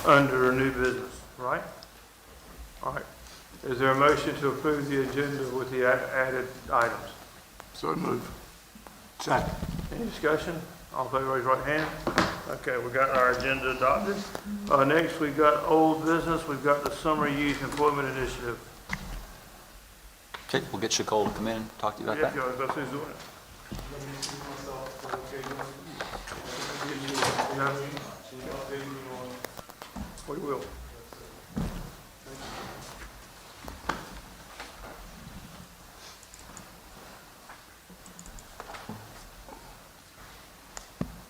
under new business, right? All right. Is there a motion to approve the agenda with the added items? So move. Second. Any discussion? All in favor, raise your right hand. Okay, we got our agenda adopted. Next, we got old business. We've got the Summer Youth Employment Initiative. Okay, we'll get Nicole to come in and talk to you about Yeah, that. that's who's doing it. We will.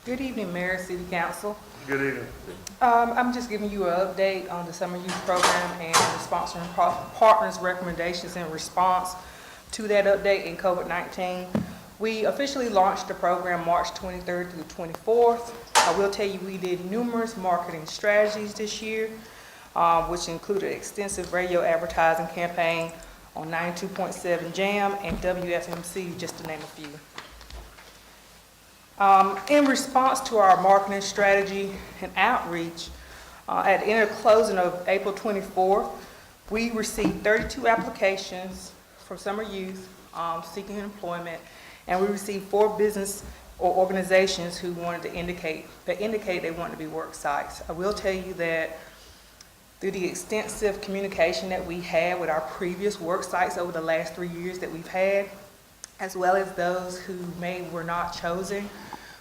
Good evening, Mayor, City Council. Good evening. I'm just giving you an update on the Summer Youth Program and the sponsoring partners' recommendations in response to that update in COVID-19. We officially launched the program March 23rd through 24th. I will tell you we did numerous marketing strategies this year, which included extensive radio advertising campaign on 92.7 Jam and WFMC, just to name a few. In response to our marketing strategy and outreach, at the inner closing of April 24th, we received 32 applications from summer youth seeking employment, and we received 4 business or organizations who wanted to indicate they wanted to be work sites. I will tell you that through the extensive communication that we had with our previous work sites over the last 3 years that we've had, as well as those who were not chosen,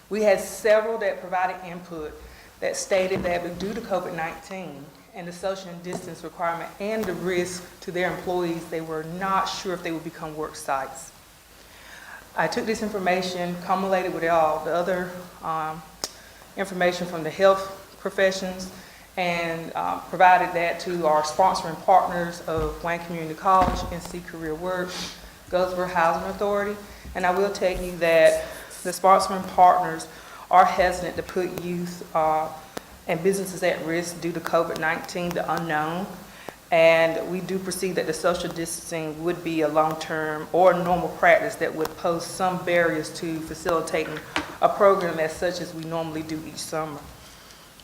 we had several that provided input that stated that due to COVID-19 and the social distance requirement and the risk to their employees, they were not sure if they would become work sites. I took this information, cumulated with all the other information from the health professions, and provided that to our sponsoring partners of Wayne Community College, NC Career Work, Goldsboro Housing Authority. And I will tell you that the sponsoring partners are hesitant to put youth and businesses at risk due to COVID-19, the unknown. And we do perceive that the social distancing would be a long-term or normal practice that would pose some barriers to facilitating a program as such as we normally do each summer.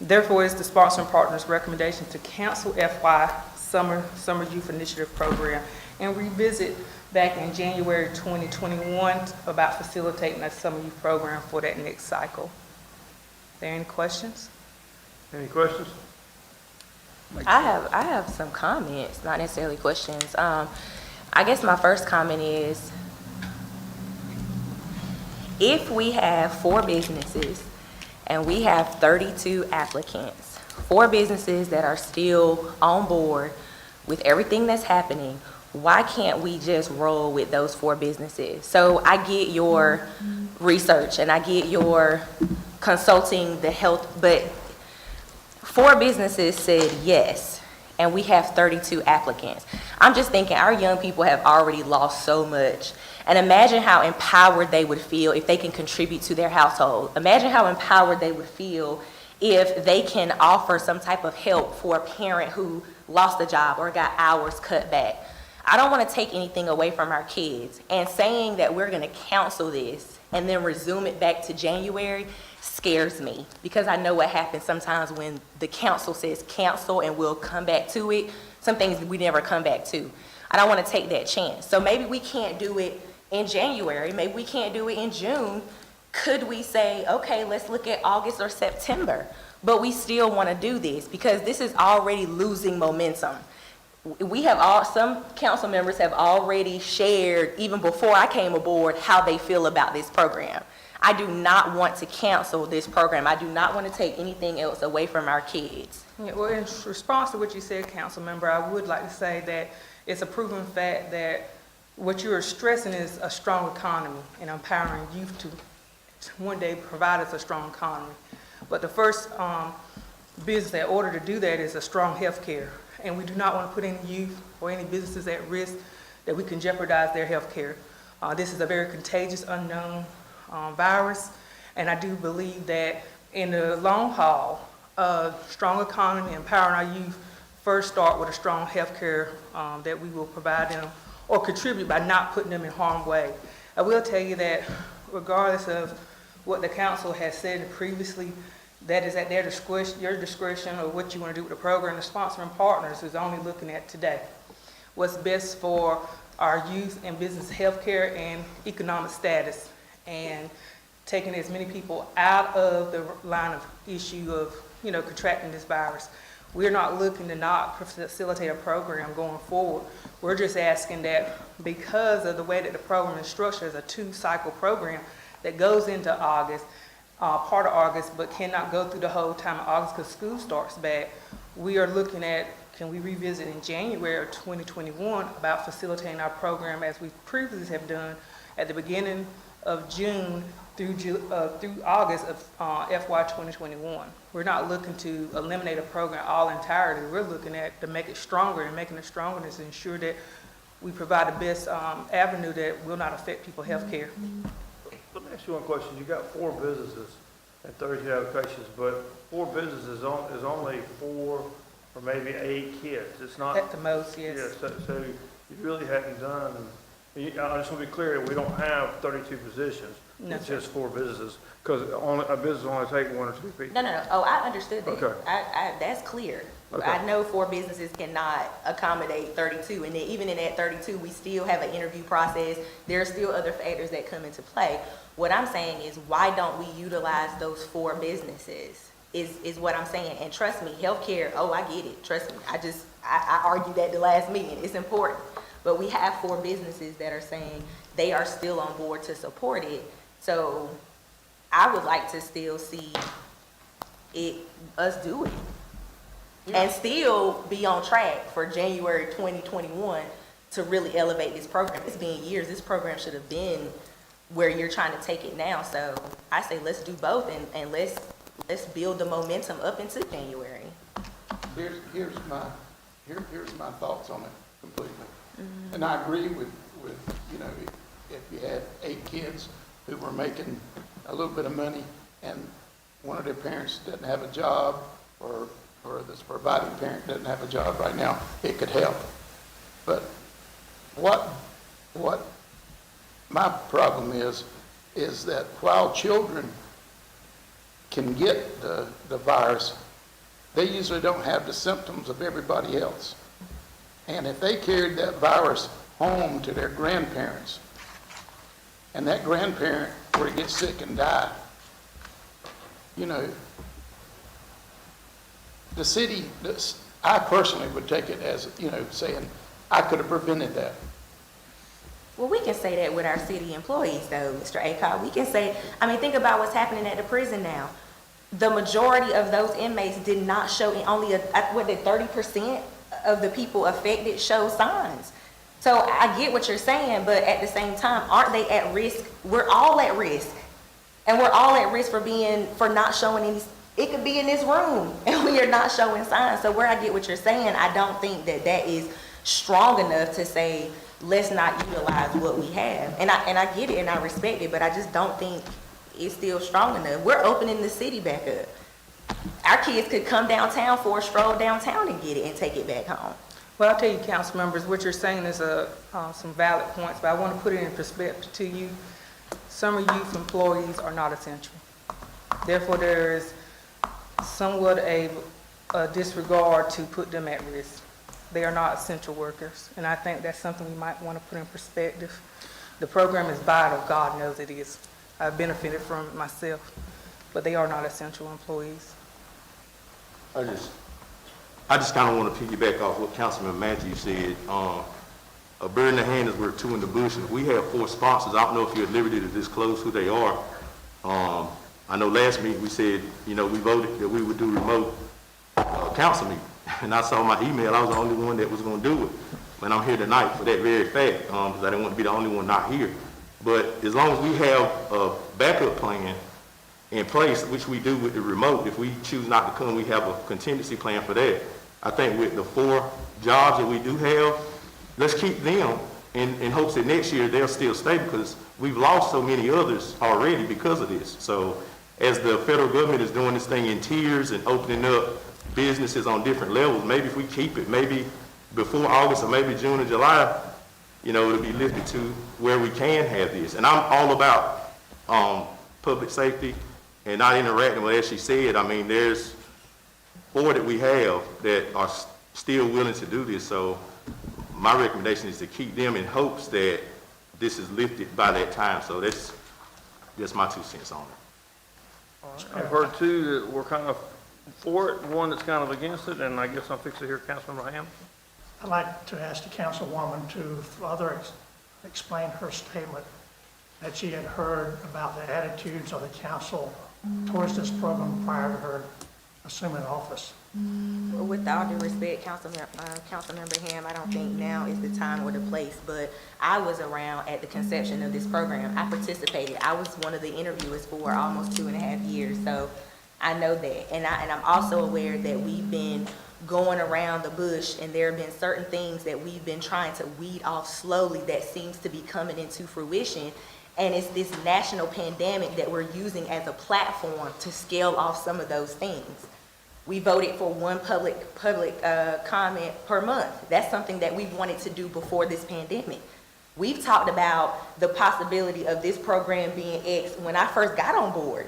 Therefore, it's the sponsoring partners' recommendation to cancel FY Summer Youth Initiative Program and revisit back in January 2021 about facilitating a summer youth program for that next cycle. Are there any questions? Any questions? I have some comments, not necessarily questions. I guess my first comment is, if we have 4 businesses and we have 32 applicants, 4 businesses that are still on board with everything that's happening, why can't we just roll with those 4 businesses? So I get your research and I get your consulting the health, but 4 businesses said yes, and we have 32 applicants. I'm just thinking our young people have already lost so much. And imagine how empowered they would feel if they can contribute to their household. Imagine how empowered they would feel if they can offer some type of help for a parent who lost a job or got hours cut back. I don't want to take anything away from our kids, and saying that we're going to cancel this and then resume it back to January scares me, because I know what happens sometimes when the council says cancel and we'll come back to it. Some things we never come back to. I don't want to take that chance. So maybe we can't do it in January, maybe we can't do it in June. Could we say, okay, let's look at August or September, but we still want to do this because this is already losing momentum. We have some council members have already shared, even before I came aboard, how they feel about this program. I do not want to cancel this program. I do not want to take anything else away from our kids. Yeah, well, in response to what you said, council member, I would like to say that it's a proven fact that what you're stressing is a strong economy and empowering youth to one day provide us a strong economy. But the first business in order to do that is a strong health care. And we do not want to put any youth or any businesses at risk that we can jeopardize their health care. This is a very contagious, unknown virus, and I do believe that in the long haul, a strong economy, empowering our youth, first start with a strong health care that we will provide them or contribute by not putting them in harm's way. I will tell you that regardless of what the council has said previously, That is at their discretion, your discretion, or what you want to do with the program. The sponsoring partners is only looking at today. What's best for our youth and business healthcare and economic status, and taking as many people out of the line of issue of, contracting this virus. We're not looking to not facilitate a program going forward. We're just asking that because of the way that the program is structured as a 2-cycle program that goes into August, part of August, but cannot go through the whole time of August because school starts back. We are looking at, can we revisit in January of 2021 about facilitating our program as we previously have done at the beginning of June through August of FY 2021. We're not looking to eliminate a program all entirely. We're looking at to make it stronger, and making it stronger is to ensure that we provide the best avenue that will not affect people's health care. Let me ask you one question. You got 4 businesses and 32 applications, but 4 businesses is only 4 or maybe 8 kids. It's not. At the most, yes. Yeah, so you really hadn't done, I just want to be clear, we don't have 32 positions. No, It's sir. just 4 businesses, because a business only take 1 or 2 people. No. Oh, I understood that. Okay. That's clear. Okay. I know 4 businesses cannot accommodate 32, and then even in that 32, we still have an interview process. There are still other factors that come into play. What I'm saying is, why don't we utilize those 4 businesses? Is what I'm saying. And trust me, healthcare, I get it. Trust me. I argued at the last meeting. It's important. But we have 4 businesses that are saying they are still on board to support it. So I would like to still see us do it. And still be on track for January 2021 to really elevate this program. It's been years. This program should have been where you're trying to take it now. So I say let's do both, and let's build the momentum up into January. Here's my thoughts on it completely. And I agree with, if you had 8 kids who were making a little bit of money and one of their parents doesn't have a job, or this providing parent doesn't have a job right now, it could help. But what my problem is that while children can get the virus, they usually don't have the symptoms of everybody else. And if they carried that virus home to their grandparents, and that grandparent were to get sick and die, the city, I personally would take it as, saying, I could have prevented that. Well, we can say that with our city employees, though, Mr. Acott. We can say, think about what's happening at the prison now. The majority of those inmates did not show, only 30% of the people affected show signs. So I get what you're saying, but at the same time, aren't they at risk? We're all at risk. And we're all at risk for not showing any, it could be in this room, and we are not showing signs. So where I get what you're saying, I don't think that is strong enough to say, let's not utilize what we have. And I get it and I respect it, but I just don't think it's still strong enough. We're opening the city back up. Our kids could come downtown for a stroll downtown and get it and take it back home. Well, I'll tell you, council members, what you're saying is some valid points, but I want to put it in perspective to you. Summer youth employees are not essential. Therefore, there is somewhat a disregard to put them at risk. They are not essential workers, and I think that's something we might want to put in perspective. The program is vital, God knows it is. I've benefited from it myself, but they are not essential employees. I just kind of want to piggyback off what Councilman Matthews said. A bird in the hand is worth 2 in the bush. If we have 4 sponsors, I don't know if you're at liberty to disclose who they are. I know last meeting we said, we voted that we would do remote council meeting. And I saw my email, I was the only one that was going to do it. And I'm here tonight for that very fact, because I didn't want to be the only one not here. But as long as we have a backup plan in place, which we do with the remote, if we choose not to come, we have a contingency plan for that. I think with the 4 jobs that we do have, let's keep them in hopes that next year they'll still stay, because we've lost so many others already because of this. So as the federal government is doing this thing in tiers and opening up businesses on different levels, maybe if we keep it, maybe before August or maybe June or July, it'll be lifted to where we can have this. And I'm all about public safety and not interacting with, as she said, I mean, there's 4 that we have that are still willing to do this, so my recommendation is to keep them in hopes that this is lifted by that time, so that's my 2 cents on it. I've heard two that were kind of for it, one that's kind of against it, and I guess I'm fixing to hear Councilmember Ham. I'd like to ask the councilwoman to further explain her statement that she had heard about the attitudes of the council towards this program prior to her assuming office. With all due respect, Councilmember Ham, I don't think now is the time or the place, but I was around at the conception of this program. I participated. I was one of the interviewers for almost 2.5 years, so I know that. And I'm also aware that we've been going around the bush, and there have been certain things that we've been trying to weed off slowly that seems to be coming into fruition. And it's this national pandemic that we're using as a platform to scale off some of those things. We voted for one public comment per month. That's something that we wanted to do before this pandemic. We've talked about the possibility of this program being X when I first got on board.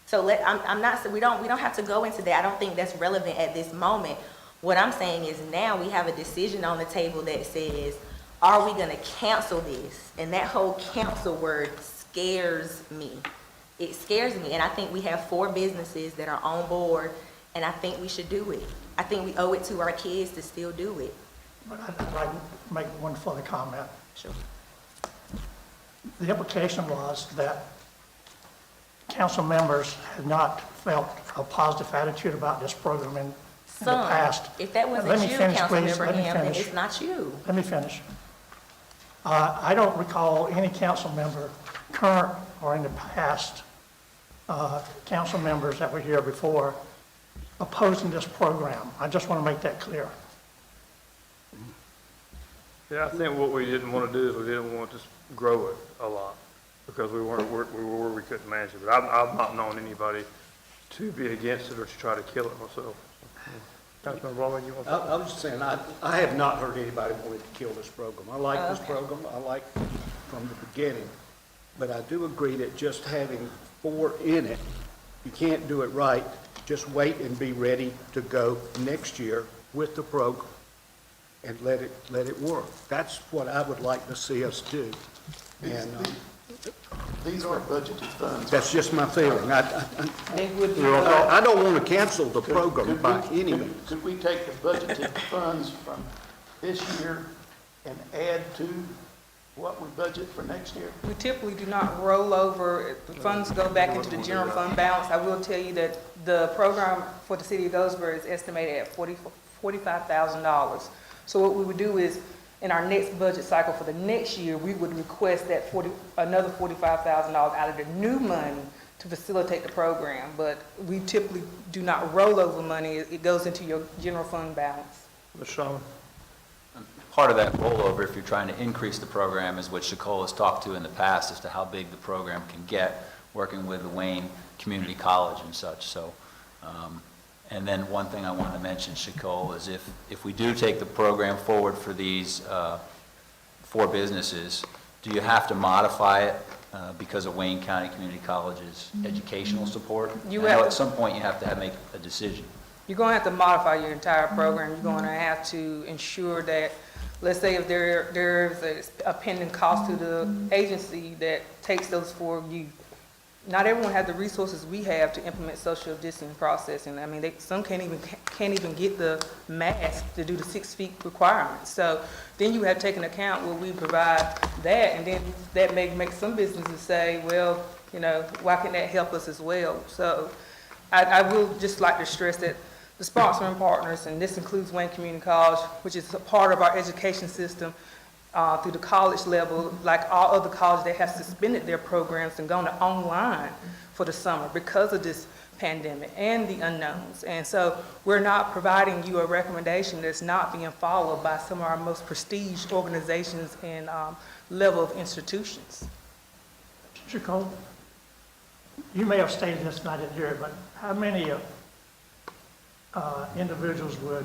So we don't have to go into that. I don't think that's relevant at this moment. What I'm saying is now we have a decision on the table that says, are we gonna cancel this? And that whole cancel word scares me. It scares me, and I think we have 4 businesses that are on board, and I think we should do it. I think we owe it to our kids to still do it. But I'd like to make one further comment. Sure. The implication was that council members had not felt a positive attitude about this program in the past. If that Let wasn't me you, finish, please. Councilmember Let me Ham, then finish. it's not you. Let me finish. I don't recall any council member, current or in the past, council members that were here before, opposing this program. I just want to make that clear. Yeah, I think what we didn't want to do is we didn't want to grow it a lot because we were where we couldn't manage it. But I've not known anybody to be against it or to try to kill it myself. Councilman Baldwin, you want to? I was just saying, I have not heard anybody wanting to kill this program. I like this program, I like it from the beginning, but I do agree that just having 4 in it, you can't do it right. Just wait and be ready to go next year with the program and let it work. That's what I would like to see us do. And These are budgeted funds. that's just my feeling. They would be, I don't want to cancel the program Could by we- any could- means. Could we take the budgeted funds from this year and add to what we budget for next year? we typically do not roll over, the funds go back into the general fund balance. I will tell you that the program for the city of Goldsboro is estimated at $45,000. So what we would do is, in our next budget cycle for the next year, we would request that another $45,000 out of the new money to facilitate the program. But we typically do not roll over money. It goes into your general fund balance. Mr. Sherman? Part of that rollover, if you're trying to increase the program, is what Shakol has talked to in the past as to how big the program can get, working with the Wayne Community College and such. So, and then one thing I wanted to mention, Shakol, is if we do take the program forward for these 4 businesses, do you have to modify it because of Wayne County Community College's educational support? I know at some point you have to make a decision. You're going to have to modify your entire program. You're going to have to ensure that, let's say if there's a pending cost to the agency that takes those 4 youth. Not everyone has the resources we have to implement social distancing processing. I mean, some can't even get the mask to do the 6 feet requirement. So then you have to take into account where we provide that, and then that may make some businesses say, well, you know, why can't that help us as well? So I will just like to stress that the sponsoring partners, and this includes Wayne Community College, which is a part of our education system, through the college level, like all other colleges, they have suspended their programs and gone to online for the summer because of this pandemic and the unknowns. And so we're not providing you a recommendation that's not being followed by some of our most prestige organizations and level of institutions. Mr. Cole, you may have stated this, and I didn't hear it, but how many individuals would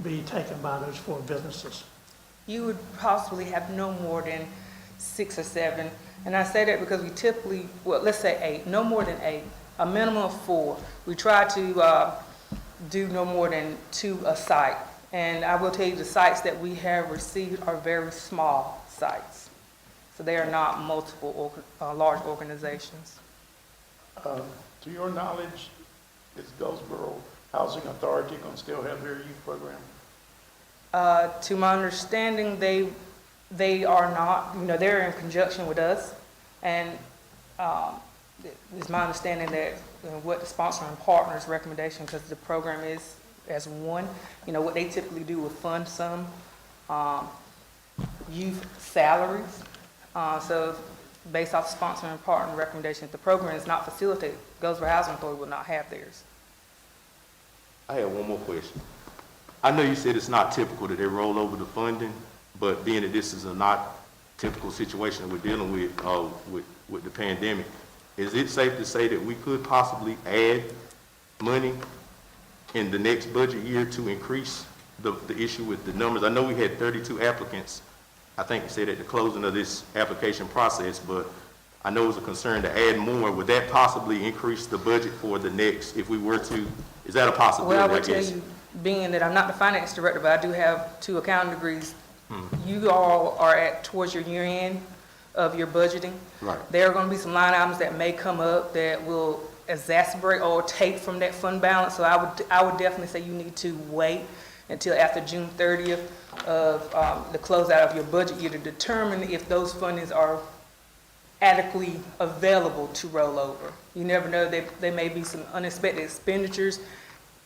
be taken by those 4 businesses? You would possibly have no more than 6 or 7. And I say that because we typically, well, let's say 8, no more than 8. a minimum of 4. We try to do no more than 2 a site. And I will tell you, the sites that we have received are very small sites. So they are not multiple large organizations. To your knowledge, is Goldsboro Housing Authority going to still have their youth program? To my understanding, they are not, they're in conjunction with us. And it's my understanding that what the sponsoring partner's recommendation, because the program is as one, what they typically do will fund some youth salaries. So based off sponsoring partner recommendation, if the program is not facilitated, Goldsboro Housing Authority will not have theirs. I have one more question. I know you said it's not typical that they roll over the funding, but being that this is a not typical situation that we're dealing with the pandemic, is it safe to say that we could possibly add money in the next budget year to increase the issue with the numbers? I know we had 32 applicants, I think you said at the closing of this application process, but I know it was a concern to add more. Would that possibly increase the budget for the next, if we were to, is that a possibility, Well, I I will tell guess? you, being that I'm not the finance director, but I do have 2 accounting degrees, you all are towards your year end of your budgeting. Right. There are going to be some line items that may come up that will exacerbate or take from that fund balance. So I would definitely say you need to wait until after June 30th of the closeout of your budget year to determine if those fundings are adequately available to roll over. You never know, there may be some unexpected expenditures,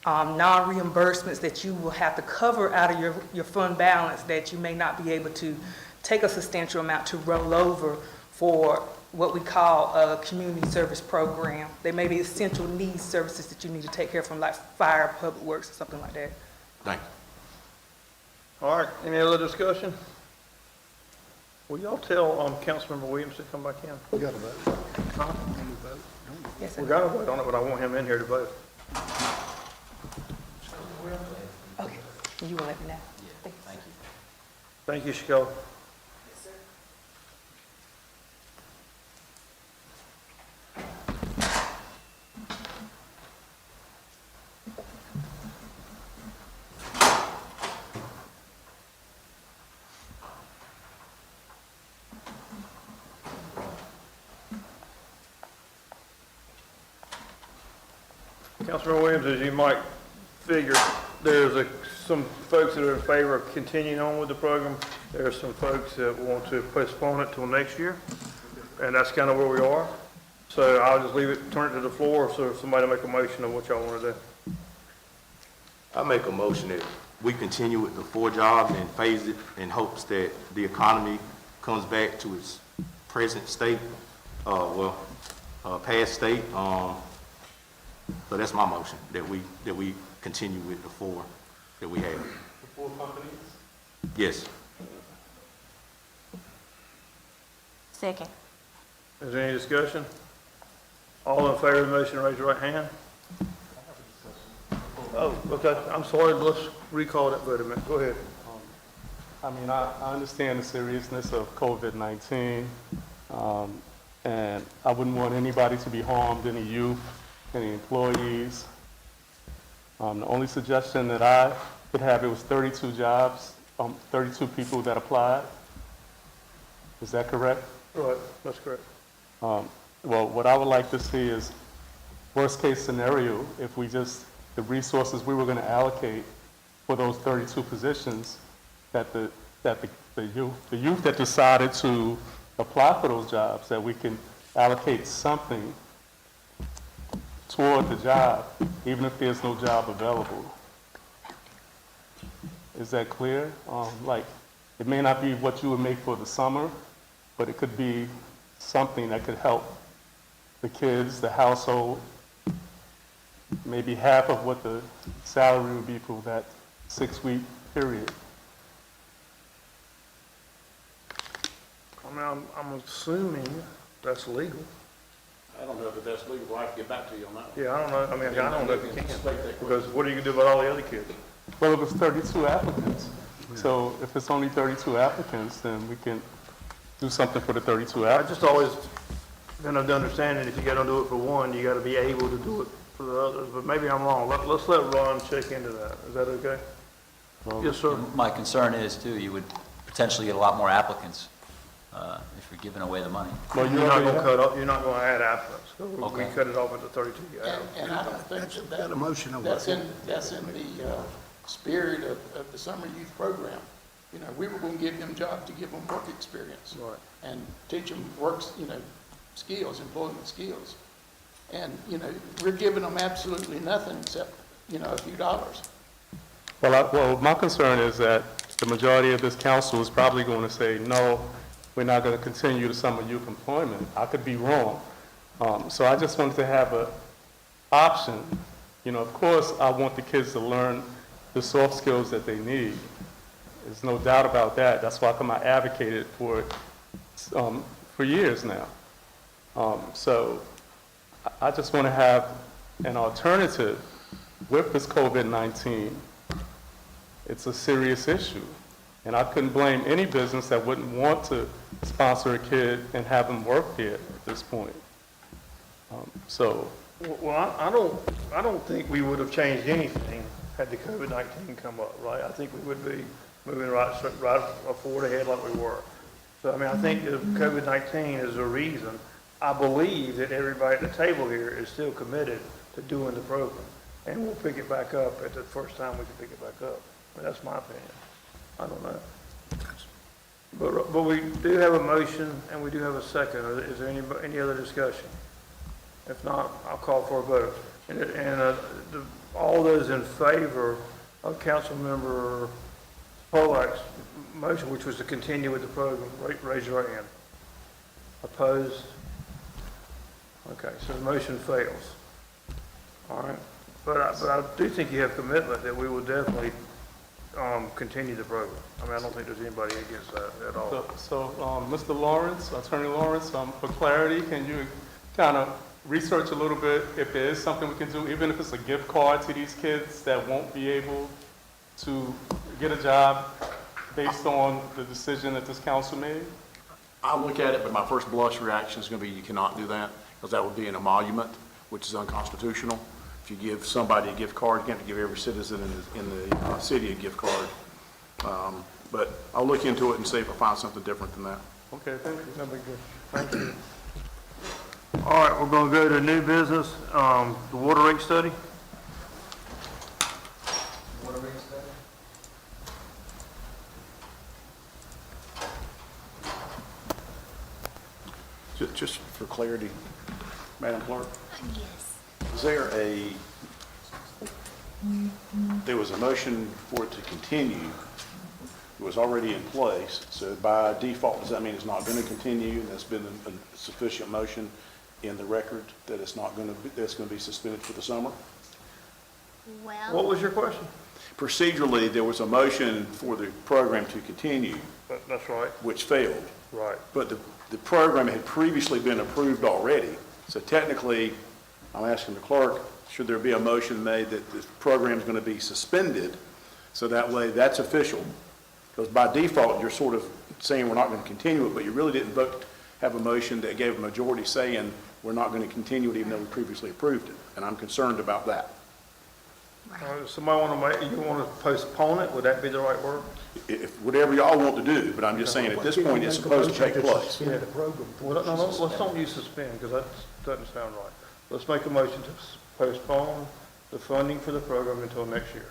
non-reimbursements that you will have to cover out of your fund balance that you may not be able to take a substantial amount to roll over for what we call a community service program. There may be essential needs services that you need to take care of from like fire, public works, or something like that. Thank you. All right, any other discussion? Will y'all tell Councilmember Williams to come back in? We got to vote. Yes, We sir. gotta vote on it, but I want him in here to vote. Okay, you will let me know. Thank you. Thank you, Shakola. Councilman Williams, as you might figure, there's some folks that are in favor of continuing on with the program. There are some folks that want to postpone it till next year, and that's kind of where we are. So I'll just leave it, turn it to the floor, so if somebody make a motion of what y'all want to do. I make a motion that we continue with the 4 jobs and phase it in hopes that the economy comes back to its present state, past state. So that's my motion, that we continue with the 4 that we have. The 4 companies? Yes. Second. Is there any discussion? All in favor of the motion, raise your right hand. Oh, okay, I'm sorry, let's recall that vote a minute. Go ahead. I mean, I understand the seriousness of COVID-19, and I wouldn't want anybody to be harmed, any youth, any employees. The only suggestion that I could have, it was 32 jobs, 32 people that applied. Is that correct? Right, that's correct. Well, what I would like to see is, worst case scenario, if the resources we were going to allocate for those 32 positions, that the youth that decided to apply for those jobs, that we can allocate something toward the job, even if there's no job available. Is that clear? Like, it may not be what you would make for the summer, but it could be something that could help the kids, the household, maybe half of what the salary would be for that 6-week period. I mean, I'm assuming that's legal. I don't know if that's legal, I can get back to you on that one. Yeah, I don't know, I mean, I don't know if you can, because what are you gonna do about all the other kids? Well, it was 32 applicants. So if it's only 32 applicants, then we can do something for the 32 I applicants. just always been of the understanding if you gotta do it for one, you gotta be able to do it for the others, but maybe I'm wrong. Let's let Ron check into that. Is that okay? Yes, sir. My concern is too, you would potentially get a lot more applicants if you're giving away the money. Well, You're not gonna cut off, you're not gonna add applicants. So we Okay. cut it off at the 32 you have. And I don't think that Got a motion on that's that. that's in the spirit of the summer youth program. You know, we were gonna give them jobs to give them work experience. Right. And teach them works, skills, employment skills. And, we're giving them absolutely nothing except, a few dollars. Well, my concern is that the majority of this council is probably going to say, no, we're not going to continue the summer youth employment. I could be wrong. So I just wanted to have an option. Of course, I want the kids to learn the soft skills that they need. There's no doubt about that. That's why I advocated for it for years now. So I just want to have an alternative with this COVID-19. It's a serious issue. And I couldn't blame any business that wouldn't want to sponsor a kid and have him work there at this point. Well, I don't think we would have changed anything had the COVID-19 come up, right? I think we would be moving right forward ahead like we were. So, I think the COVID-19 is a reason. I believe that everybody at the table here is still committed to doing the program. And we'll pick it back up at the first time we can pick it back up. That's my opinion. I don't know. But we do have a motion and we do have a second. Is there any other discussion? If not, I'll call for a vote. All those in favor of Councilmember Polak's motion, which was to continue with the program, raise your right hand. Opposed? Okay, so the motion fails. All right, but I do think you have commitment that we will definitely continue the program. I don't think there's anybody against that at all. So Mr. Lawrence, Attorney Lawrence, for clarity, can you kind of research a little bit if there is something we can do, even if it's a gift card to these kids that won't be able to get a job based on the decision that this council made? I look at it, but my first blush reaction is going to be you cannot do that, because that would be an emolument, which is unconstitutional. If you give somebody a gift card, you have to give every citizen in the city a gift card. But I'll look into it and see if I find something different than that. Okay, thank you. No big deal. Thank you. All right, we're going to go to new business, the water rate study. Water rate study? Just for clarity, Madam Clerk, Yes. there was a motion for it to continue. It was already in place, so by default, does that mean it's not going to continue? And there's been a sufficient motion in the record that it's not going to be, that's going to be suspended for the summer? What Well, was your question? Procedurally, there was a motion for the program to continue, That's right. which failed. Right. But the program had previously been approved already. So technically, I'm asking the clerk, should there be a motion made that the program is going to be suspended? So that way, that's official. Because by default, you're sort of saying we're not going to continue it, but you really didn't vote, have a motion that gave a majority saying we're not going to continue it even though we previously approved it. And I'm concerned about that. Somebody you want to postpone it? Would that be the right word? If, whatever y'all want to do, but I'm just saying at this point, it's supposed to take place. Suspend the program. Well, no, let's don't use suspend, because that doesn't sound right. Let's make a motion to postpone the funding for the program until next year.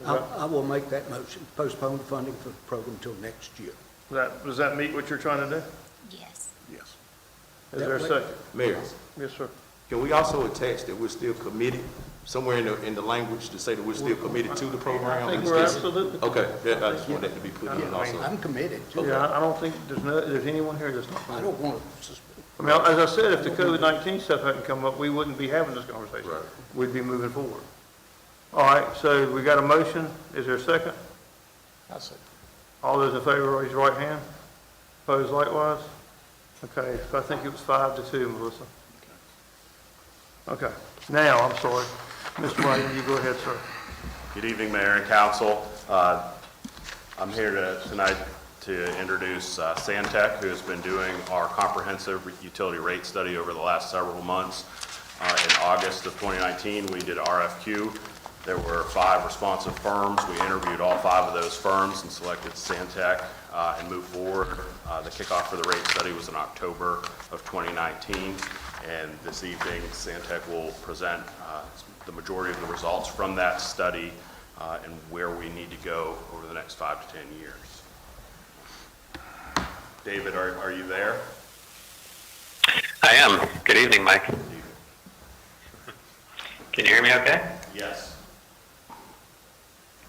I will make that motion, postpone the funding for the program until next year. Does that meet what you're trying to do? yes. Yes. Is there a second? Mayor, Yes, sir. can we also attach that we're still committed, somewhere in the language to say that we're still committed to the program? I think we're absolutely. Okay, I just want that to be put in also. I'm committed to it. Yeah, I don't think there's anyone here that's not. I don't want to suspend. As I said, if the COVID-19 stuff hadn't come up, we wouldn't be having this conversation. Right. We'd be moving forward. All right, so we got a motion. Is there a second? I say, All those in favor, raise your right hand. Opposed likewise? Okay, I think it was 5-2, Melissa. Okay, now, I'm sorry. Mr. Whiting, you go ahead, sir. Good evening, Mayor and Council. I'm here tonight to introduce Santec, who has been doing our comprehensive utility rate study over the last several months. In August of 2019, we did RFQ. There were 5 responsive firms. We interviewed all 5 of those firms and selected Santec and moved forward. The kickoff for the rate study was in October of 2019, and this evening, Santec will present the majority of the results from that study and where we need to go over the next 5 to 10 years. David, are you there? I am. Good evening, Mike. Can you hear me okay? Yes.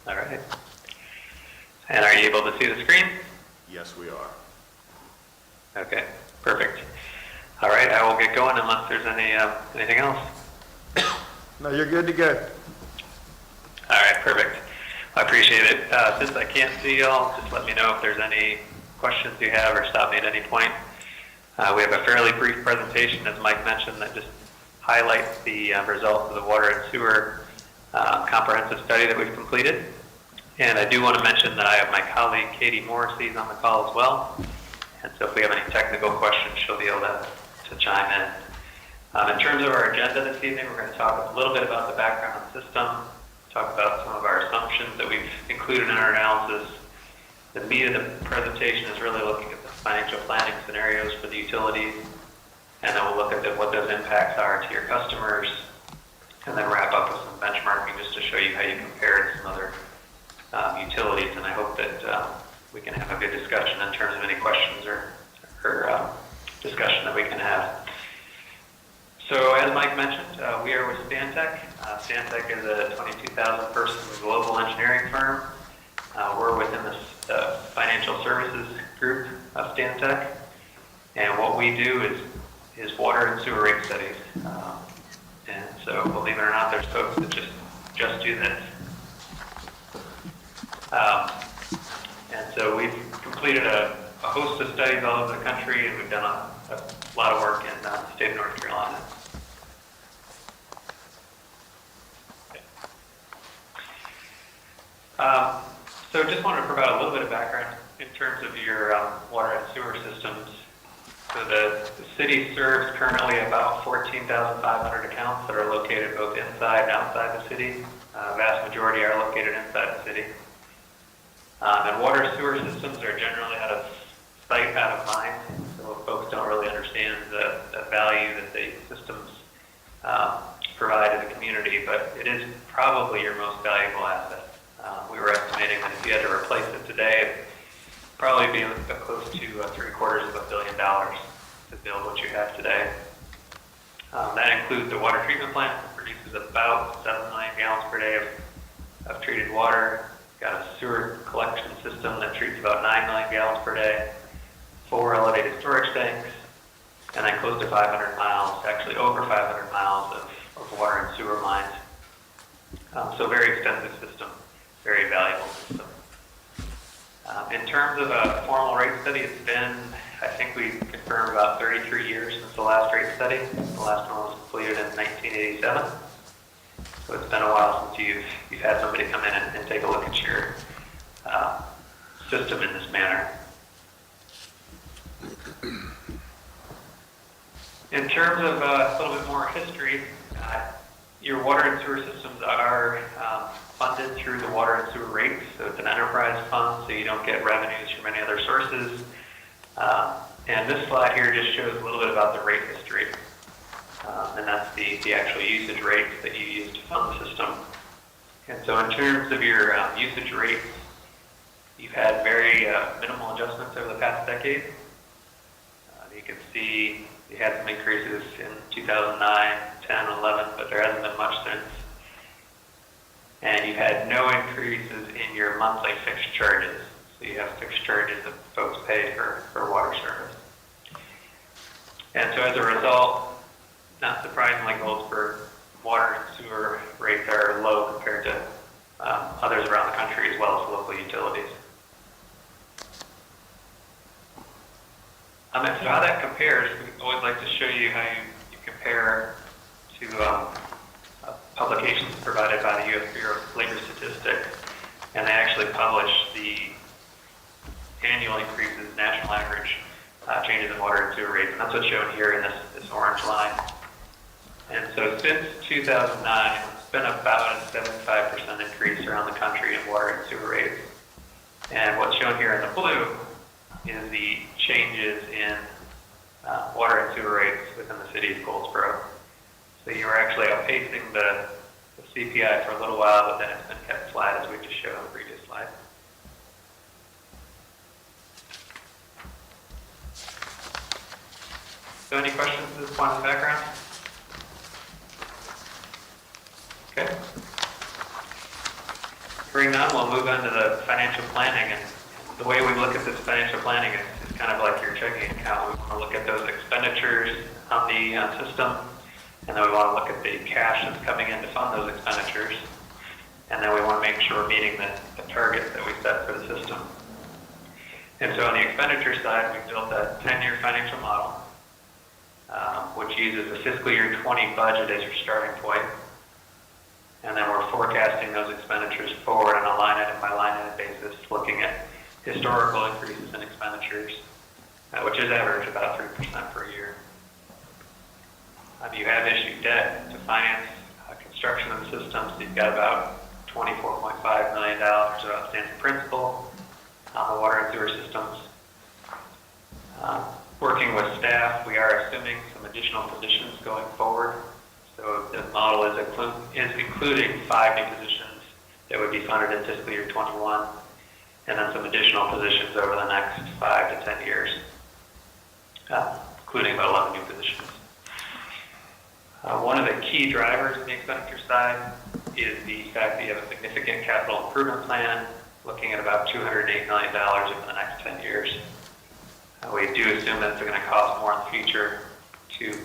All right. And are you able to see the screen? Yes, we are. Okay, perfect. All right, I will get going unless there's anything else. No, you're good to go. All right, perfect. I appreciate it. Since I can't see y'all, just let me know if there's any questions you have or stop me at any point. We have a fairly brief presentation, as Mike mentioned, that just highlights the results of the water and sewer comprehensive study that we've completed. And I do want to mention that I have my colleague Katie Morrissey on the call as well. And so if we have any technical questions, she'll be able to chime in. In terms of our agenda this evening, we're going to talk a little bit about the background system, talk about some of our assumptions that we've included in our analysis. The meat of the presentation is really looking at the financial planning scenarios for the utilities, and then we'll look at what those impacts are to your customers, and then wrap up with some benchmarking just to show you how you compare to some other utilities. And I hope that we can have a good discussion in terms of any questions or discussion that we can have. So as Mike mentioned, we are with Stantec. Stantec is a 22,000 person global engineering firm. We're within the financial services group of Stantec. And what we do is water and sewer rate studies. And so believe it or not, there's folks that just do this. And so we've completed a host of studies all over the country, and we've done a lot of work in the state of North Carolina. So just wanted to provide a little bit of background in terms of your water and sewer systems. So the city serves currently about 14,500 accounts that are located both inside and outside the city. Vast majority are located inside the city. And water sewer systems are generally out of sight, out of mind. So folks don't really understand the value that the systems provide to the community, but it is probably your most valuable asset. We were estimating that if you had to replace it today, it'd probably be close to $750 million to build what you have today. That includes the water treatment plant that produces about 7 million gallons per day of treated water. Got a sewer collection system that treats about 9 million gallons per day, 4 elevated storage tanks, and then close to 500 miles, actually over 500 miles of water and sewer lines. So very extensive system, very valuable system. In terms of a formal rate study, it's been, I think we confirmed about 33 years since the last rate study. The last one was completed in 1987. So it's been a while since you've had somebody come in and take a look at your system in this manner. In terms of a little bit more history, your water and sewer systems are funded through the water and sewer rates. So it's an enterprise fund, so you don't get revenues from any other sources. And this slide here just shows a little bit about the rate history. And that's the actual usage rates that you use to fund the system. And so in terms of your usage rates, you've had very minimal adjustments over the past decade. You can see you had some increases in 2009, 10, 11, but there hasn't been much since. And you've had no increases in your monthly fixed charges. So you have fixed charges that folks pay for water service. And so as a result, not surprisingly, Goldsboro water and sewer rates are low compared to others around the country as well as local utilities. And so how that compares, we always like to show you how you compare to publications provided by the U.S. Bureau of Labor Statistics, and they actually publish the annual increases, national average changes in water and sewer rates, and that's what's shown here in this orange line. And so since 2009, it's been about a 75% increase around the country in water and sewer rates. And what's shown here in the blue is the changes in water and sewer rates within the city of Goldsboro. So you were actually outpacing the CPI for a little while, but then it's been kept flat as we just showed on the previous slide. So any questions at this point in the background? Okay. Hearing none, we'll move on to the financial planning. And the way we look at this financial planning is kind of like your checking account. We want to look at those expenditures on the system, and then we want to look at the cash that's coming in to fund those expenditures. And then we want to make sure we're meeting the targets that we set for the system. And so on the expenditure side, we built a 10-year financial model, which uses the fiscal year 20 budget as your starting point. And then we're forecasting those expenditures forward on a line item by line item basis, looking at historical increases in expenditures, which is average about 3% per year. You have issued debt to finance construction of the system, so you've got about $24.5 million of outstanding principal on the water and sewer systems. Working with staff, we are assuming some additional positions going forward. So the model is including 5 new positions that would be funded in fiscal year 21, and then some additional positions over the next 5 to 10 years, including about 11 new positions. One of the key drivers in the expenditure side is the fact that you have a significant capital improvement plan, looking at about $208 million over the next 10 years. We do assume that it's going to cost more in the future to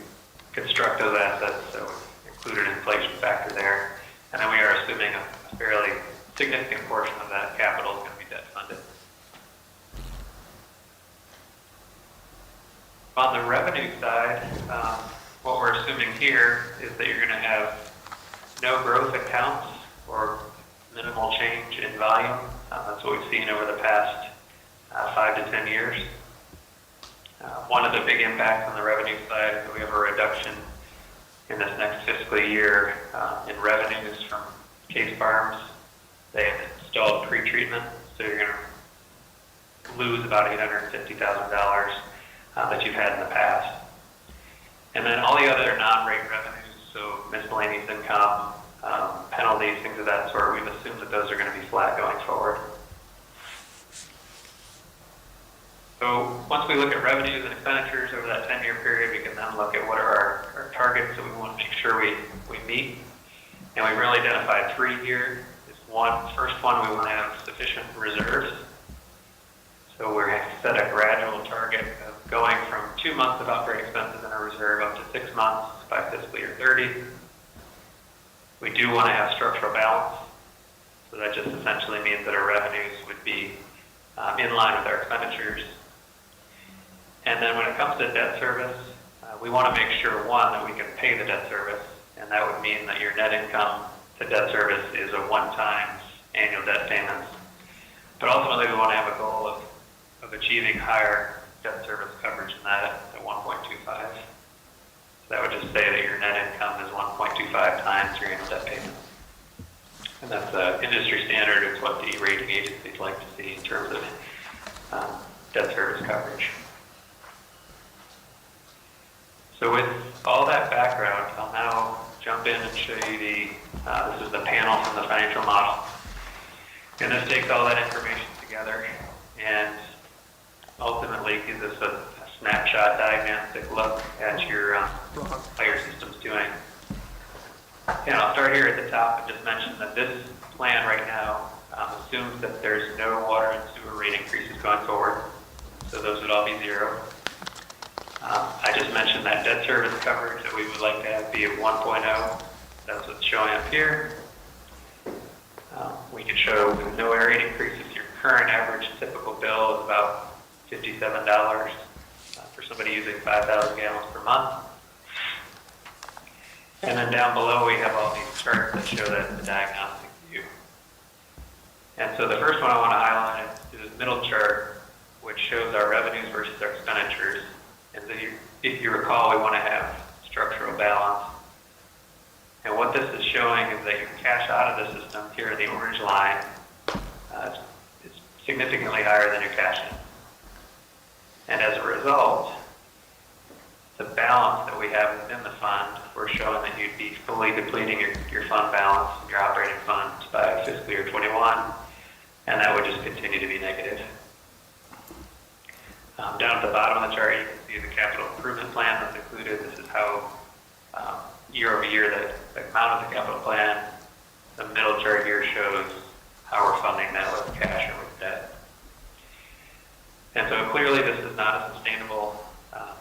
construct those assets, so we included an inflation factor there. And then we are assuming a fairly significant portion of that capital is going to be debt funded. On the revenue side, what we're assuming here is that you're going to have no growth accounts or minimal change in volume. That's what we've seen over the past 5 to 10 years. One of the big impacts on the revenue side is that we have a reduction in this next fiscal year in revenues from case farms. They have installed pretreatment, so you're going to lose about $850,000 that you've had in the past. And then all the other non-rate revenues, so miscellaneous income, penalties, things of that sort, we've assumed that those are going to be flat going forward. So once we look at revenues and expenditures over that 10-year period, we can then look at what are our targets that we want to make sure we meet. And we've really identified 3 here. First one, we want to have sufficient reserves. So we're going to set a gradual target of going from 2 months of operating expenses in a reserve up to 6 months by fiscal year 30. We do want to have structural balance. So that just essentially means that our revenues would be in line with our expenditures. And then when it comes to debt service, we want to make sure, one, that we can pay the debt service, and that would mean that your net income to debt service is a one-time annual debt payments. But ultimately, we want to have a goal of achieving higher debt service coverage than that at 1.25. So that would just say that your net income is 1.25 times your annual debt payments. And that's industry standard. It's what the rating agencies like to see in terms of debt service coverage. So with all that background, I'll now jump in and show you this is the panel from the financial model. And this takes all that information together and ultimately gives us a snapshot diagnostic look at how your system's doing. And I'll start here at the top and just mention that this plan right now assumes that there's no water and sewer rate increases going forward. So those would all be zero. I just mentioned that debt service coverage that we would like to have be at 1.0. That's what's showing up here. We can show with no rate increases, your current average typical bill is about $57 for somebody using 5,000 gallons per month. And then down below, we have all these charts that show that in the diagnostic view. And so the first one I want to highlight is this middle chart which shows our revenues versus our expenditures. And so if you recall, we want to have structural balance. And what this is showing is that your cash out of the system here in the orange line is significantly higher than your cash in. And as a result, the balance that we have within the fund, we're showing that you'd be fully depleting your fund balance, your operating funds by fiscal year 21, and that would just continue to be negative. Down at the bottom of the chart, you can see the capital improvement plan that's included. This is how year over year the amount of the capital plan. The middle chart here shows how we're funding that with cash or with debt. And so clearly this is not a sustainable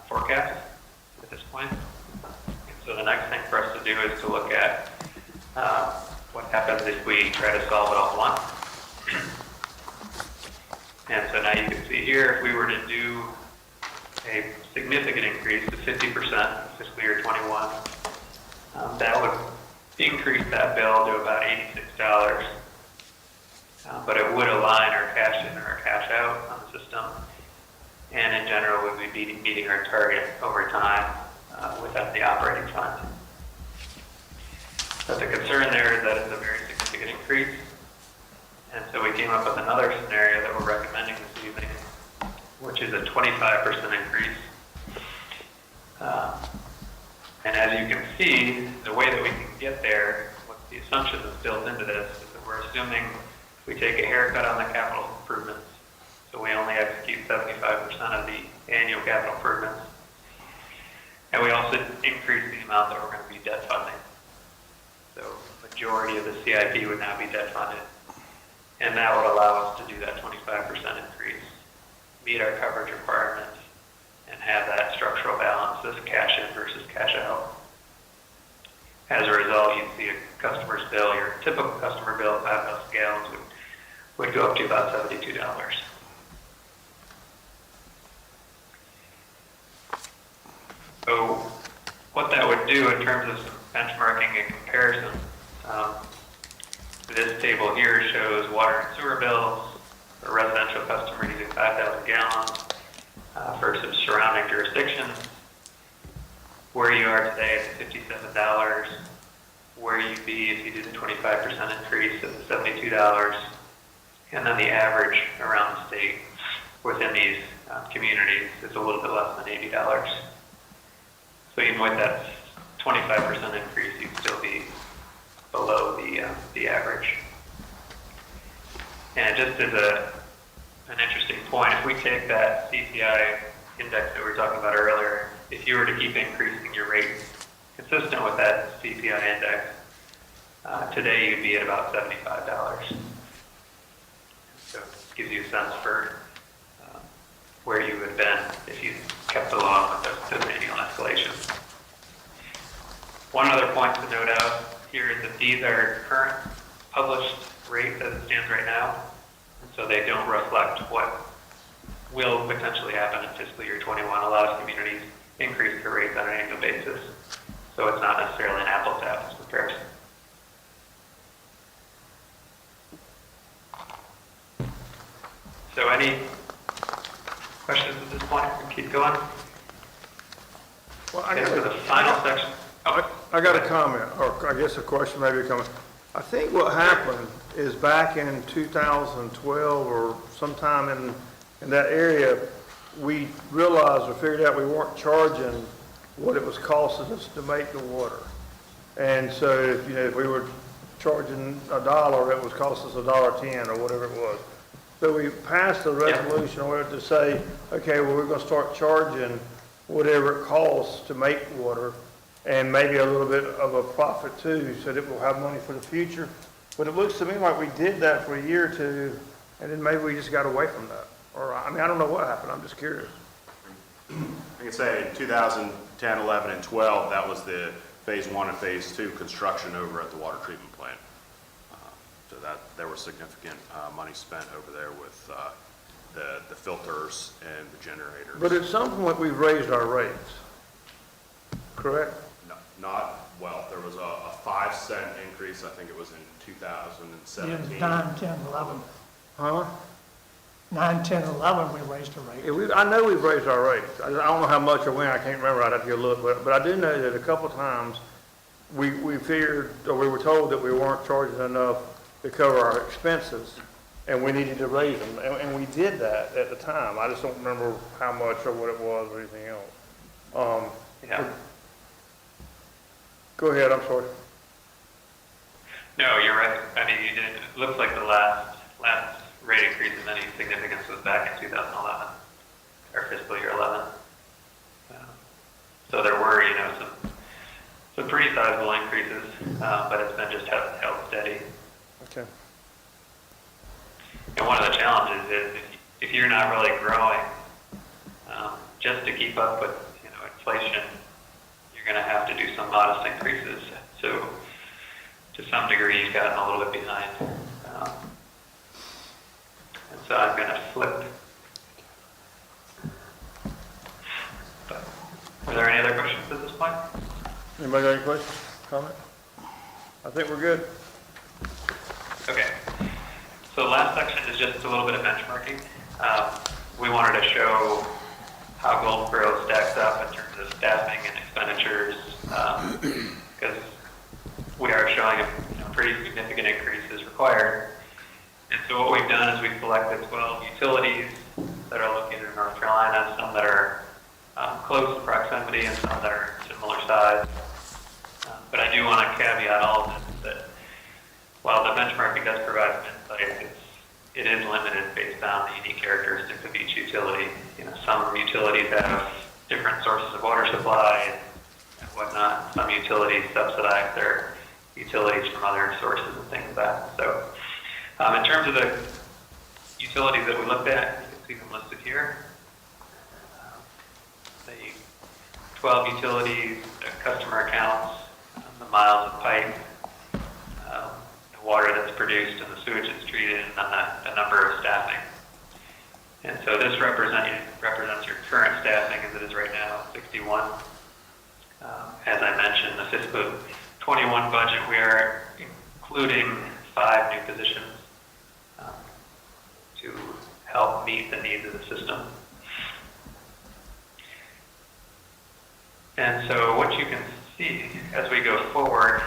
forecast at this point. And so the next thing for us to do is to look at what happens if we try to solve it all at once. And so now you can see here, if we were to do a significant increase to 50% in fiscal year 21, that would increase that bill to about $86. But it would align our cash in or our cash out on the system. And in general, we would be meeting our target over time without the operating fund. But the concern there is that it's a very significant increase. And so we came up with another scenario that we're recommending this evening, which is a 25% increase. And as you can see, the way that we can get there, what the assumption that's built into this is that we're assuming we take a haircut on the capital improvements. So we only execute 75% of the annual capital improvements. And we also increase the amount that we're going to be debt funding. So the majority of the CIP would now be debt funded. And that would allow us to do that 25% increase, meet our coverage requirements, and have that structural balance as cash in versus cash out. As a result, you see a customer's bill, your typical customer bill of 5,000 gallons would go up to about $72. So what that would do in terms of some benchmarking and comparison, this table here shows water and sewer bills for residential customer using 5,000 gallons versus surrounding jurisdictions. Where you are today at $57, where you'd be if you did a 25% increase at $72, and then the average around the state within these communities is a little bit less than $80. So even with that 25% increase, you'd still be below the average. And just as an interesting point, if we take that CPI index that we were talking about earlier, if you were to keep increasing your rates consistent with that CPI index, today you'd be at about $75. So it gives you a sense for where you would have been if you kept along with those annual escalations. One other point to note out here is that these are current published rates as it stands right now, and so they don't reflect what will potentially happen in fiscal year 21. A lot of communities increase their rates on an annual basis, so it's not necessarily an apples to apples comparison. So any questions at this point? We can keep going. Well, For the final section. I got a comment, or I guess a question, maybe a comment. I think what happened is back in 2012 or sometime in that area, we realized or figured out we weren't charging what it was costing us to make the water. And so, if we were charging $1, it was costing us $1.10 or whatever it was. So we passed a resolution in order to say, okay, well, we're going to start charging whatever it costs to make water, and maybe a little bit of a profit too, so that we'll have money for the future. But it looks to me like we did that for a year or two, and then maybe we just got away from that. Or, I don't know what happened, I'm just curious. I can say in 2010, 11, and 12, that was the phase 1 and phase 2 construction over at the water treatment plant. So that there was significant money spent over there with the filters and the generators. But at some point, we've raised our rates, correct? No, not, well, there was a 5-cent increase, I think it was in 2017. Yeah, 9, 10, 11. Huh? 9, 10, 11, we raised the rate. Yeah, I know we've raised our rates. I don't know how much or when, I can't remember, I'd have to go look, but I do know that a couple times, we figured, or we were told that we weren't charging enough to cover our expenses, and we needed to raise them, and we did that at the time. I just don't remember how much or what it was or anything else. Yeah. Go ahead, I'm sorry. No, you're right. I mean, you did, it looks like the last rate increase of any significance was back in 2011, or fiscal year 11. So there were, some pretty sizable increases, but it's been just held steady. Okay. And one of the challenges is if you're not really growing, just to keep up with, inflation, you're going to have to do some modest increases. So to some degree, you've gotten a little bit behind. And so I'm going to flip. But are there any other questions at this point? Anybody got any questions, comment? I think we're good. Okay. So the last section is just a little bit of benchmarking. We wanted to show how Goldsboro stacks up in terms of staffing and expenditures, because we are showing pretty significant increases required. And so what we've done is we've selected 12 utilities that are located in North Carolina, some that are close in proximity and some that are similar size. But I do want to caveat all of this that while the benchmarking does provide some insight, it is limited based on the unique characteristics of each utility. Some utilities have different sources of water supply and whatnot. Some utilities subsidize their utilities from other sources and things like that. So in terms of the utilities that we looked at, you can see them listed here. The 12 utilities, the customer accounts, the miles of pipe, the water that's produced and the sewage that's treated, and then the number of staffing. And so this represents your current staffing as it is right now, 61. As I mentioned, the fiscal 21 budget, we are including 5 new positions to help meet the needs of the system. And so what you can see as we go forward,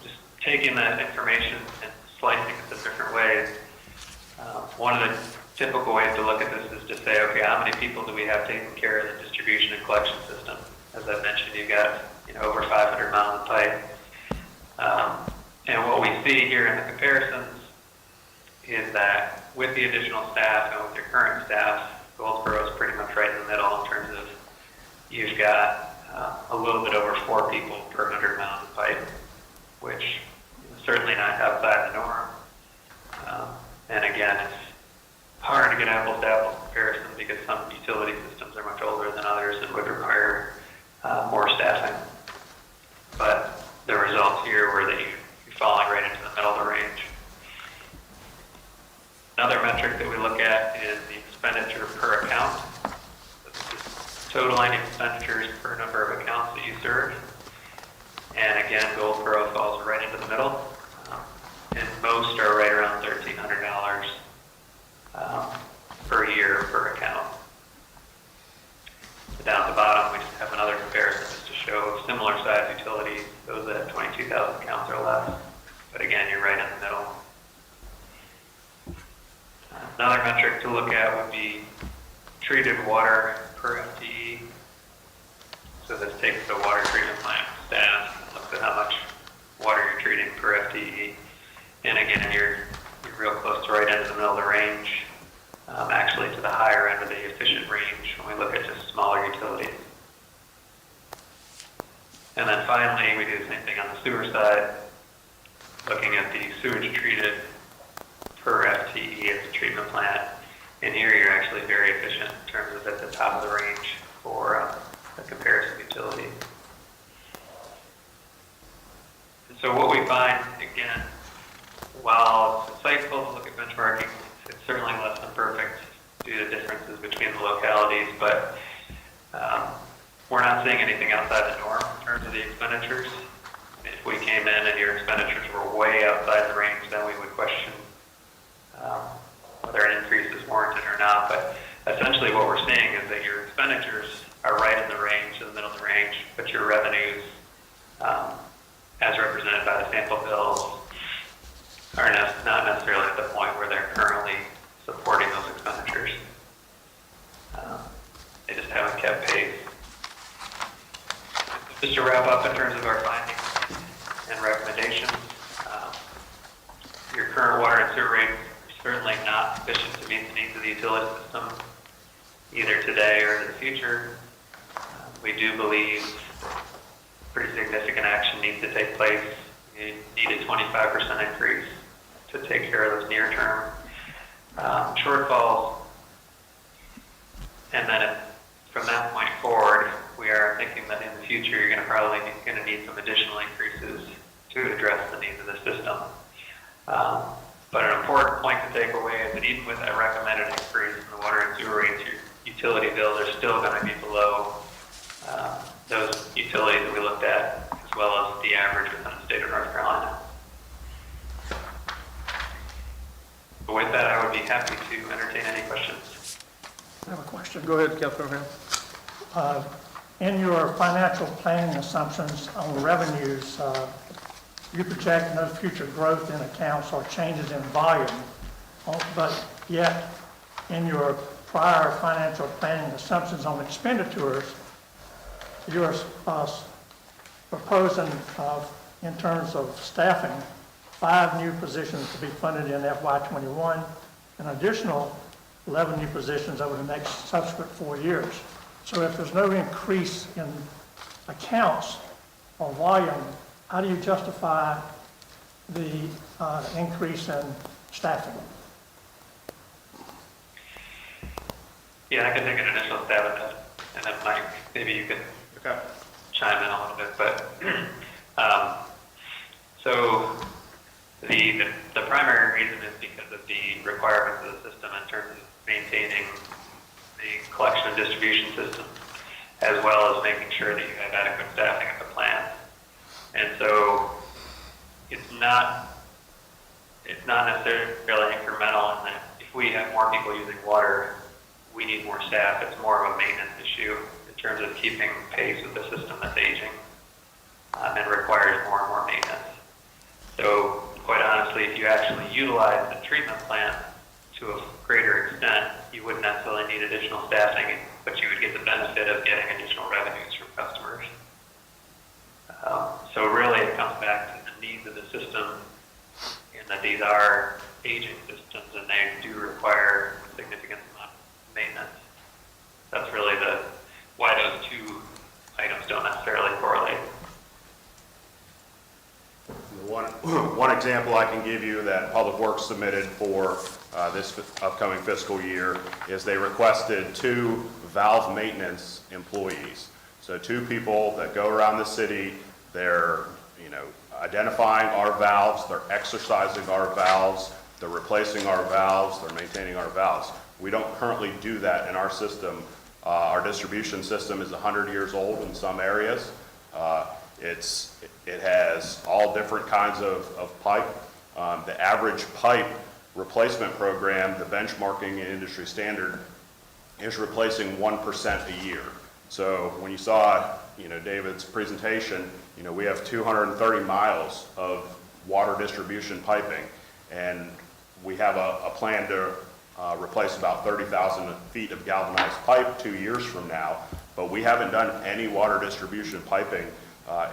just taking that information and slicing it in different ways, one of the typical ways to look at this is to say, okay, how many people do we have taking care of the distribution and collection system? As I mentioned, you've got over 500 miles of pipe. And what we see here in the comparisons is that with the additional staff and with your current staff, Goldsboro is pretty much right in the middle in terms of you've got a little bit over 4 people per 100 miles of pipe, which is certainly not outside the norm. And again, it's hard to get apples to apples comparison because some utility systems are much older than others and would require more staffing. But the results here were that you're falling right into the middle of the range. Another metric that we look at is the expenditure per account. Totaling expenditures per number of accounts that you serve. And again, Goldsboro falls right into the middle. And most are right around $1,300 per year per account. So down at the bottom, we just have another comparison just to show similar size utilities, those that have 22,000 accounts or less. But again, you're right in the middle. Another metric to look at would be treated water per FTE. So this takes the water treatment plant staff and looks at how much water you're treating per FTE. And again, you're real close to right into the middle of the range, actually to the higher end of the efficient range when we look at just smaller utilities. And then finally, we do the same thing on the sewer side, looking at the sewage treated per FTE at the treatment plant. And here you're actually very efficient in terms of at the top of the range for the comparison utility. And so what we find, again, while it's insightful to look at benchmarking, it's certainly less than perfect due to differences between the localities, but we're not seeing anything outside the norm in terms of the expenditures. If we came in and your expenditures were way outside the range, then we would question whether an increase is warranted or not. But essentially what we're seeing is that your expenditures are right in the range, in the middle of the range, but your revenues, as represented by the sample bills, are not necessarily at the point where they're currently supporting those expenditures. They just haven't kept pace. Just to wrap up in terms of our findings and recommendations, your current water and sewer rates are certainly not sufficient to meet the needs of the utility system, either today or in the future. We do believe pretty significant action needs to take place. You need a 25% increase to take care of those near-term shortfalls. And then from that point forward, we are thinking that in the future, you're probably going to need some additional increases to address the needs of the system. But an important point to take away is that even with that recommended increase in the water and sewer rates, your utility bills are still going to be below those utilities that we looked at, as well as the average within the state of North Carolina. But with that, I would be happy to entertain any questions. I have a question. Go ahead, Councilman Brown. In your financial planning assumptions on revenues, you project no future growth in accounts or changes in volume, but yet in your prior financial planning assumptions on expenditures, you're proposing, in terms of staffing, 5 new positions to be funded in FY21, an additional 11 new positions over the next subsequent 4 years. So if there's no increase in accounts or volume, how do you justify the increase in staffing? Yeah, I can take an initial stab at that, and then Mike, maybe you can chime in a little bit. But so the primary reason is because of the requirements of the system in terms of maintaining the collection and distribution system, as well as making sure that you have adequate staffing at the plant. And so it's not necessarily incremental in that if we have more people using water, we need more staff. It's more of a maintenance issue in terms of keeping pace with the system that's aging and requires more and more maintenance. So quite honestly, if you actually utilize the treatment plant to a greater extent, you wouldn't necessarily need additional staffing, but you would get the benefit of getting additional revenues from customers. So really it comes back to the needs of the system, in that these are aging systems and they do require a significant amount of maintenance. That's really why those two items don't necessarily correlate. One example I can give you that Public Works submitted for this upcoming fiscal year is they requested 2 valve maintenance employees. So 2 people that go around the city, they're identifying our valves, they're exercising our valves, they're replacing our valves, they're maintaining our valves. We don't currently do that in our system. Our distribution system is 100 years old in some areas. It has all different kinds of pipe. The average pipe replacement program, the benchmarking and industry standard, is replacing 1% a year. So when you saw, David's presentation, we have 230 miles of water distribution piping, and we have a plan to replace about 30,000 feet of galvanized pipe 2 years from now, but we haven't done any water distribution piping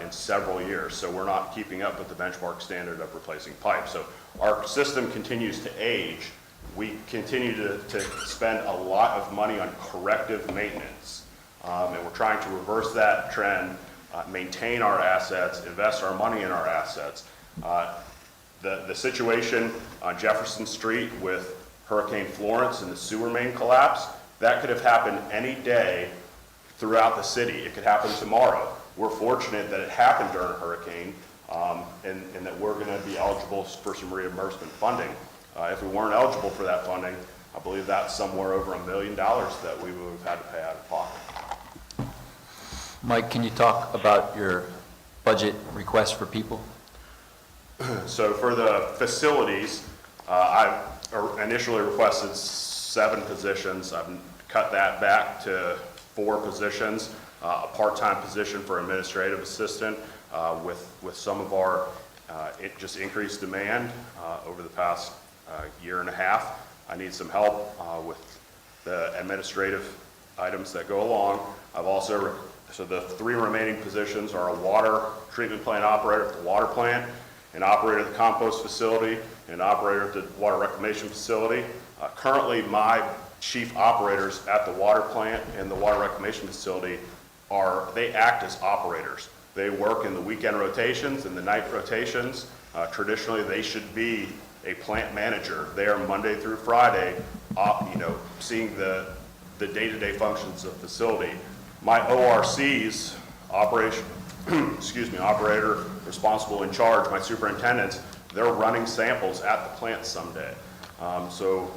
in several years, so we're not keeping up with the benchmark standard of replacing pipe. So our system continues to age. We continue to spend a lot of money on corrective maintenance, and we're trying to reverse that trend, maintain our assets, invest our money in our assets. The situation on Jefferson Street with Hurricane Florence and the sewer main collapse, that could have happened any day throughout the city. It could happen tomorrow. We're fortunate that it happened during a hurricane, and that we're going to be eligible for some reimbursement funding. If we weren't eligible for that funding, I believe that's somewhere over $1 million that we would have had to pay out of pocket. Mike, can you talk about your budget request for people? So for the facilities, initially requested 7 positions. I've cut that back to 4 positions, a part-time position for administrative assistant with some of our just increased demand over the past year and a half. I need some help with the administrative items that go along. I've also, so the 3 remaining positions are a water treatment plant operator at the water plant, an operator at the compost facility, and an operator at the water reclamation facility. Currently, my chief operators at the water plant and the water reclamation facility they act as operators. They work in the weekend rotations and the night rotations. Traditionally, they should be a plant manager. They are Monday through Friday, seeing the day-to-day functions of the facility. My ORCs, operator responsible in charge, my superintendents, they're running samples at the plant someday. So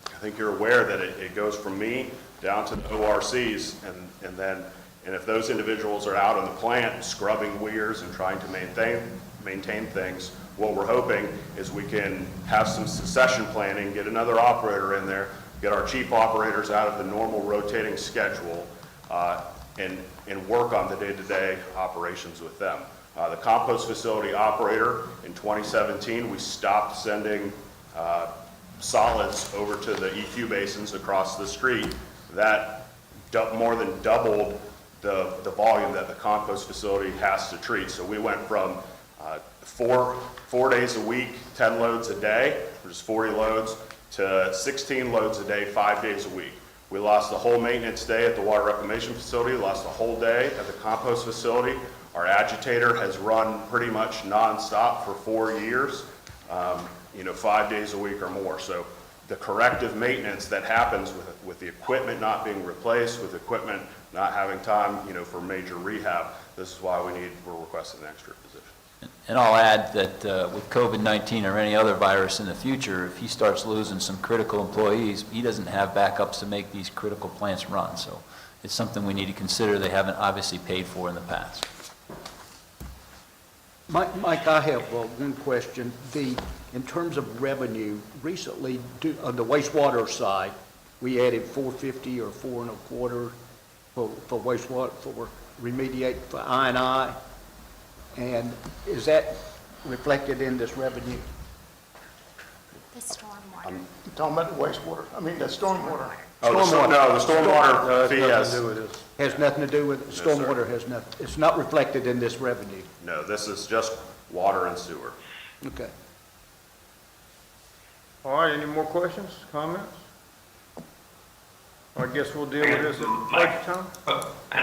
I think you're aware that it goes from me down to the ORCs, and if those individuals are out in the plant scrubbing weirs and trying to maintain things, what we're hoping is we can have some succession planning, get another operator in there, get our chief operators out of the normal rotating schedule, and work on the day-to-day operations with them. The compost facility operator, in 2017, we stopped sending solids over to the EQ basins across the street. That more than doubled the volume that the compost facility has to treat. So we went from 4 days a week, 10 loads a day, which is 40 loads, to 16 loads a day, 5 days a week. We lost the whole maintenance day at the water reclamation facility, lost the whole day at the compost facility. Our agitator has run pretty much nonstop for 4 years, 5 days a week or more. So the corrective maintenance that happens with the equipment not being replaced, with equipment not having time, for major rehab, this is why we're requesting an extra position. And I'll add that with COVID-19 or any other virus in the future, if he starts losing some critical employees, he doesn't have backups to make these critical plants run. So it's something we need to consider they haven't obviously paid for in the past. Mike, I have one question. In terms of revenue, recently, on the wastewater side, we added $450 or $4.25 for wastewater, for remediate, for I&I. And is that reflected in this revenue? The stormwater. You're talking about the wastewater, the stormwater. The stormwater fee Has nothing to do with, stormwater has nothing, it's not reflected in this revenue. No, this is just water and sewer. Okay. All right, any more questions, comments? I guess we'll deal with this at budget time. I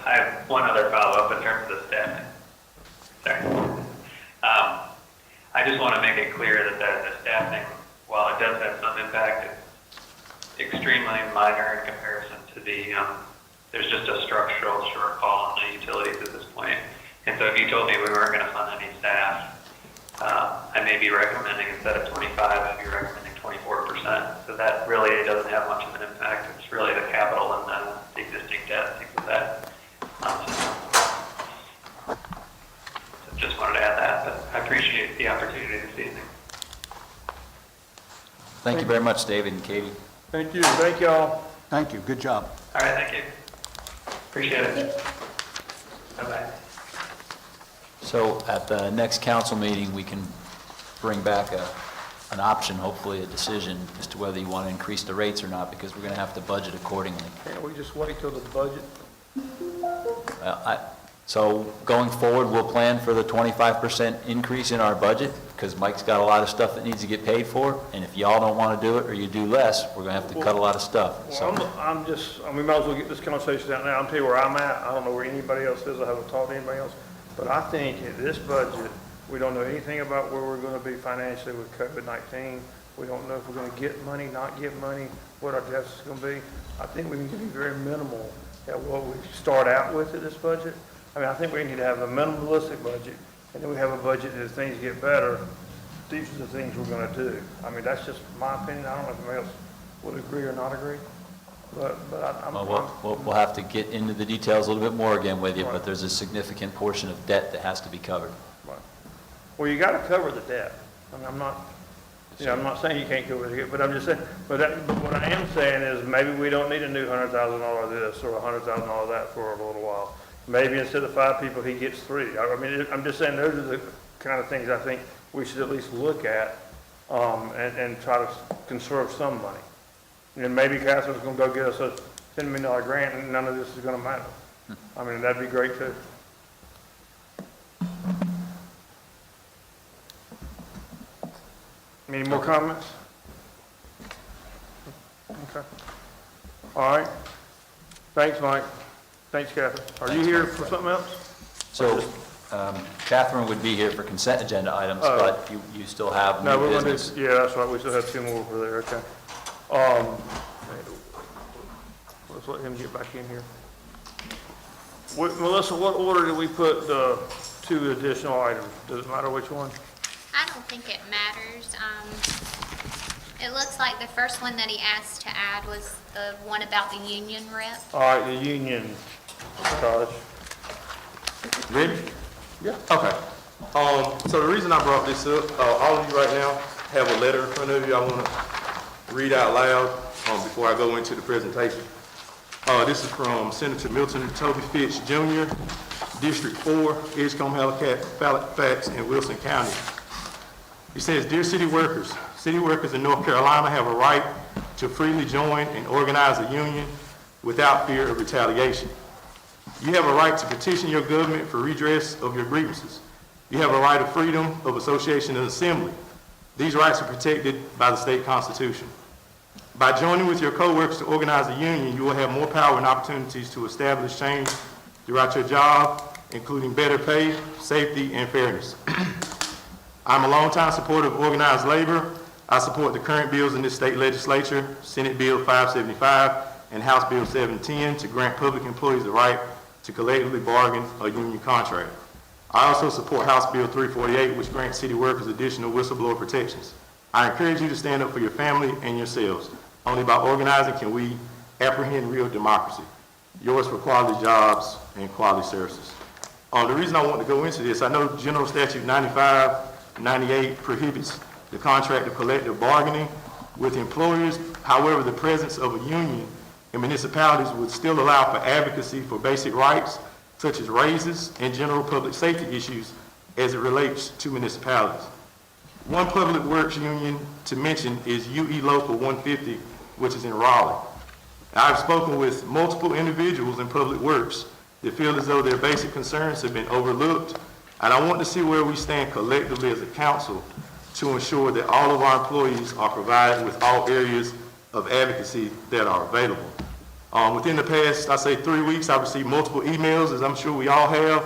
have one other follow-up in terms of the staffing. Sorry. I just want to make it clear that the staffing, while it does have some impact, it's extremely minor in comparison to there's just a structural shortfall in the utilities at this point. And so if you told me we weren't going to fund any staff, I may be recommending instead of 25, I'd be recommending 24%. So that really doesn't have much of an impact. It's really the capital and the existing debt, things like that. So just wanted to add that, but I appreciate the opportunity this evening. Thank you very much, David and Katie. Thank you, thank y'all. Thank you, good job. All right, thank you. Appreciate it. Bye-bye. So at the next council meeting, we can bring back an option, hopefully a decision as to whether you want to increase the rates or not, because we're going to have to budget accordingly. Can't we just wait till the budget? So going forward, we'll plan for the 25% increase in our budget, because Mike's got a lot of stuff that needs to get paid for, and if y'all don't want to do it or you do less, we're going to have to cut a lot of stuff. So Well, we might as well get this conversation out now. I'll tell you where I'm at. I don't know where anybody else is. I haven't talked to anybody else. But I think in this budget, we don't know anything about where we're going to be financially with COVID-19. We don't know if we're going to get money, not get money, what our deficit's going to be. I think we need to be very minimal at what we start out with in this budget. I think we need to have a minimalistic budget, and then we have a budget that if things get better, these are the things we're going to do. That's just my opinion. I don't know if anybody else would agree or not agree. But we'll have to get into the details a little bit more again with you, but there's a significant portion of debt that has to be covered. Well, you got to cover the debt. Yeah, I'm not saying you can't go with it, but I'm just saying, but what I am saying is maybe we don't need a new $100,000 this or $100,000 that for a little while. Maybe instead of 5 people, he gets 3. I mean, I'm just saying those are the kind of things I think we should at least look at, and try to conserve some money. And maybe Catherine's gonna go get us a $10 million grant and none of this is gonna matter. I mean, that'd be great too. Any more comments? Okay. All right. Thanks, Mike. Thanks, Catherine. Are you here for something else? So Catherine would be here for consent agenda items, but you still have No, new we're gonna business. do, yeah, that's right. We still have 2 more over there, okay. Let's let him get back in here. Melissa, what order did we put the 2 additional items? Does it matter which one? I don't think it matters. It looks like the first one that he asked to add was the one about the union rep. All right, the union, Taj. Ready? Yeah. Okay. So the reason I brought this up, all of you right now have a letter in front of you I want to read out loud before I go into the presentation. This is from Senator Milton Toby Fitch Jr., District 4, Edgecombe, Halifax, and Wilson County. He says, "Dear city workers in North Carolina have a right to freely join and organize a union without fear of retaliation. You have a right to petition your government for redress of your grievances. You have a right of freedom of association and assembly. These rights are protected by the state constitution. By joining with your coworkers to organize a union, you will have more power and opportunities to establish change throughout your job, including better pay, safety, and fairness. I'm a longtime supporter of organized labor. I support the current bills in this state legislature, Senate Bill 575 and House Bill 710, to grant public employees the right to collectively bargain a union contract. I also support House Bill 348, which grants city workers additional whistleblower protections. I encourage you to stand up for your family and yourselves. Only by organizing can we apprehend real democracy. Yours for quality jobs and quality services." The reason I want to go into this, I know General Statute 9598 prohibits the contract of collective bargaining with employers. However, the presence of a union in municipalities would still allow for advocacy for basic rights, such as raises and general public safety issues as it relates to municipalities. One public works union to mention is UE Local 150, which is in Raleigh. I've spoken with multiple individuals in public works that feel as though their basic concerns have been overlooked, and I want to see where we stand collectively as a council to ensure that all of our employees are provided with all areas of advocacy that are available. Within the past, I say 3 weeks, I've received multiple emails, as I'm sure we all have,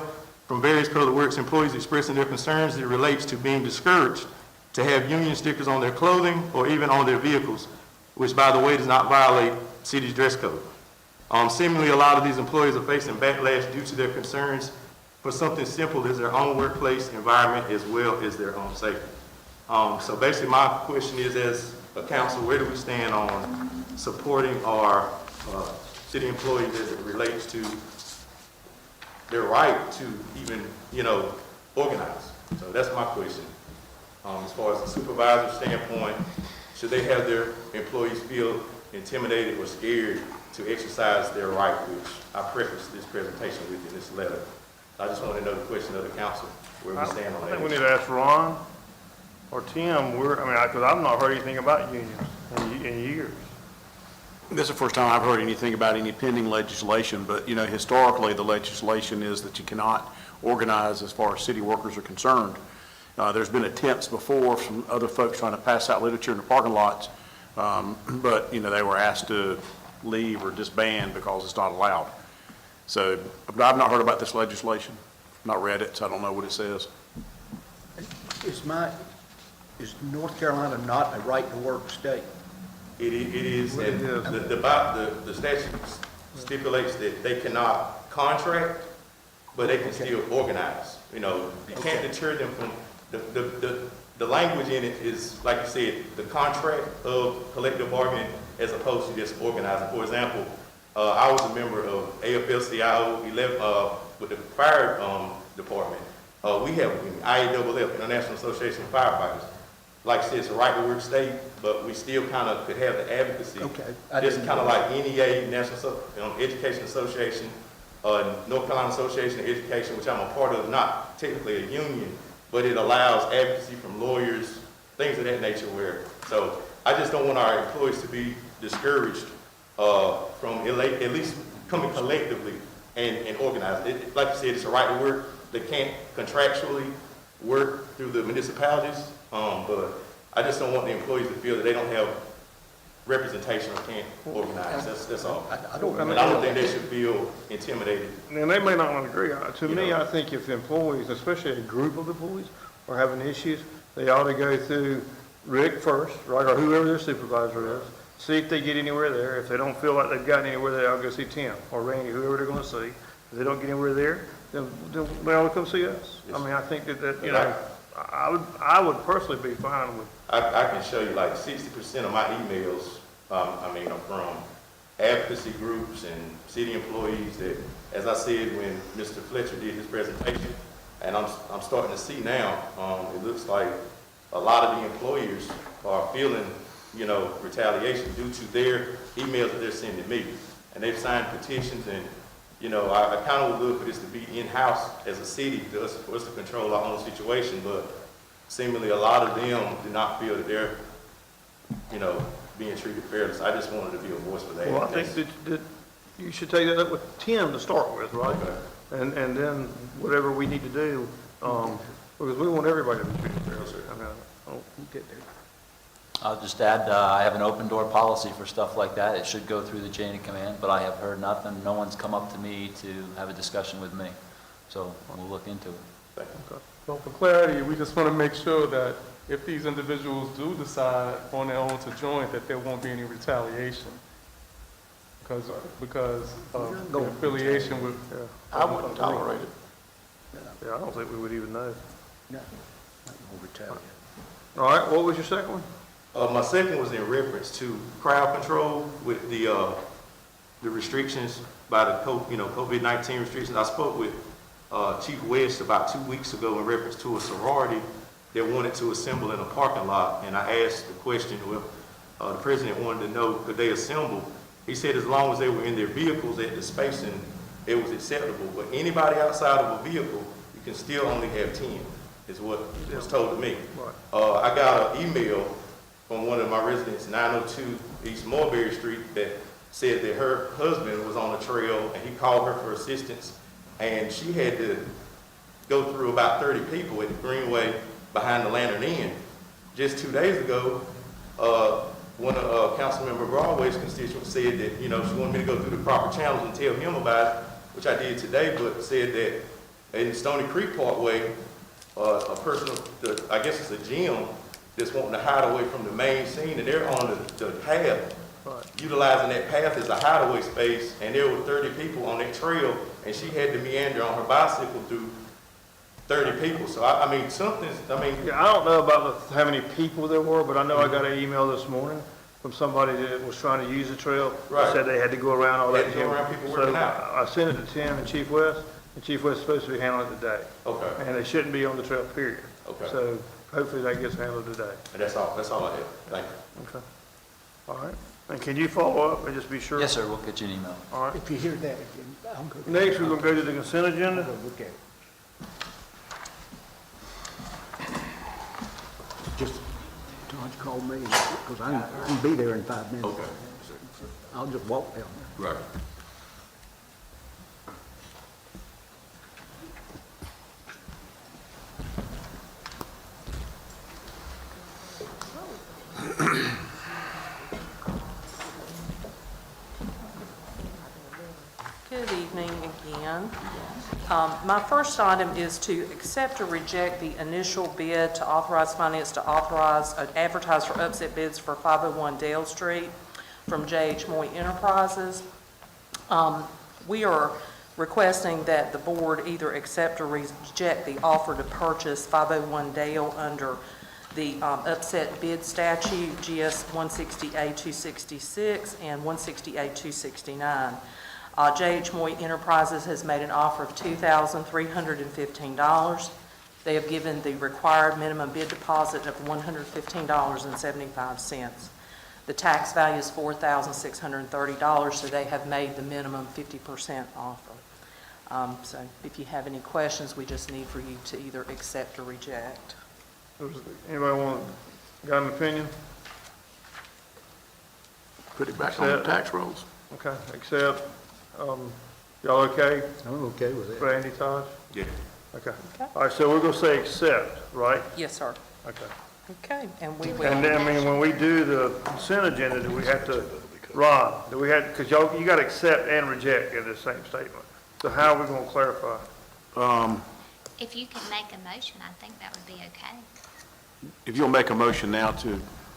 from various public works employees expressing their concerns as it relates to being discouraged to have union stickers on their clothing or even on their vehicles, which, by the way, does not violate city's dress code. Seemingly, a lot of these employees are facing backlash due to their concerns for something simple as their own workplace environment as well as their own safety. So basically, my question is, as a council, where do we stand on supporting our city employees as it relates to their right to even, organize? So that's my question. As far as the supervisor standpoint, should they have their employees feel intimidated or scared to exercise their right, which I prefaced this presentation with in this letter? I just want to know the question of the council, where we stand on that. I think we need to ask Ron or Tim, because I've not heard anything about unions in years. This is the first time I've heard anything about any pending legislation, but, historically, the legislation is that you cannot organize as far as city workers are concerned. There's been attempts before from other folks trying to pass out literature in the parking lots, but, they were asked to leave or disband because it's not allowed. So I've not heard about this legislation, not read it, so I don't know what it says. Is North Carolina not a right-to-work state? It is, and the statute stipulates that they cannot contract, but they can still organize. You can't deter them from, the language in it is, like you said, the contract of collective bargaining as opposed to just organizing. For example, I was a member of AFL-CIO 11 with the fire department. We have IAFF, International Association of Firefighters. like I said, it's a right to work state, but we still kind of could have the advocacy. Okay. Just kind of like NEA, National Education Association, North Carolina Association of Education, which I'm a part of, not technically a union, but it allows advocacy from lawyers, things of that nature so I just don't want our employees to be discouraged from at least coming collectively and organized. Like you said, it's a right to work. They can't contractually work through the municipalities, but I just don't want the employees to feel that they don't have representation or can't organize. That's all. I don't think they should feel intimidated. And they may not agree. To me, I think if employees, especially a group of employees, are having issues, they ought to go through Rick first, right, or whoever their supervisor is, see if they get anywhere there. If they don't feel like they've gotten anywhere there, I'll go see Tim or Randy, whoever they're going to see. If they don't get anywhere there, then they ought to come see us. I mean, I think that you know, I would personally be fine with. I can show you like 60% of my emails, are from advocacy groups and city employees that, as I said when Mr. Fletcher did his presentation, and I'm starting to see now, it looks like a lot of the employers are feeling, retaliation due to their emails that they're sending me. And they've signed petitions and, I kind of would look for this to be in-house as a city for us to control our own situation, but seemingly a lot of them do not feel that they're, being treated fairly. So I just wanted to be a voice for that. Well, I think that you should take that up with Tim to start with, right? Okay. And then whatever we need to do, because we want everybody to be treated fairly. I mean, I don't get there. I'll just add, I have an open door policy for stuff like that. It should go through the chain of command, but I have heard nothing. No one's come up to me to have a discussion with me. So we'll look into it. Thank you. So for clarity, we just want to make sure that if these individuals do decide on their own to join, that there won't be any retaliation. Because of the affiliation with. I wouldn't tolerate it. Yeah, I don't think we would even know. No, not gonna retaliate. All right, what was your second one? My second was in reference to crowd control with the restrictions by the COVID-19 restrictions. I spoke with Chief West about 2 weeks ago in reference to a sorority that wanted to assemble in a parking lot, and I asked the question, the president wanted to know, could they assemble? He said as long as they were in their vehicles at the spacing, it was acceptable. But anybody outside of a vehicle, you can still only have 10, is what was told to me. Right. I got an email from one of my residents, 902 East Mulberry Street, that said that her husband was on the trail and he called her for assistance, and she had to go through about 30 people at the Greenway behind the Lantern Inn. Just 2 days ago, one of Councilmember Broadway's constituents said that, she wanted me to go through the proper channels and tell him about it, which I did today, but said that in Stony Creek Parkway, a person, I guess it's a gym, that's wanting to hide away from the main scene, and they're on the path, utilizing that path as a hideaway space, and there were 30 people on that trail, and she had to meander on her bicycle through 30 people. So, Yeah, I don't know about how many people there were, but I know I got an email this morning from somebody that was trying to use the trail. Right. Said they had to go around all They that. had to go around people working out. I sent it to Tim and Chief West, and Chief West is supposed to be handling it today. Okay. And they shouldn't be on the trail, period. Okay. So hopefully that gets handled today. And that's all I have. Thank you. Okay. All right. And can you follow up and just be sure? Yes, sir, we'll get you an email. All right. If you hear that again, I'll go. Next, we're going to go to the consent I'll agenda. go look at it. Just, Todd called me, because I'm gonna be there in 5 minutes. Okay. I'll just walk down there. Right. Good evening again. My first item is to accept or reject the initial bid to authorize finance to advertise for upset bids for 501 Dale Street from J.H. Moy Enterprises. We are requesting that the board either accept or reject the offer to purchase 501 Dale under the upset bid statute, GS 160A-266 and 160A-269. J.H. Moy Enterprises has made an offer of $2,315. They have given the required minimum bid deposit of $115.75. The tax value is $4,630, so they have made the minimum 50% offer. So if you have any questions, we just need for you to either accept or reject. Anybody got an opinion? Put it back on the tax rolls. Okay, accept. Y'all okay? I'm okay with it. Randy, Todd? Yeah. Okay. Okay. All right, so we're gonna say accept, right? Yes, sir. Okay. Okay, and we And will, then, I mean, when we do the consent agenda, do we have to, Ron, do we have, because you gotta accept and reject in the same statement. So how are we gonna clarify? If you could make a motion, I think that would be okay. If you'll make a motion now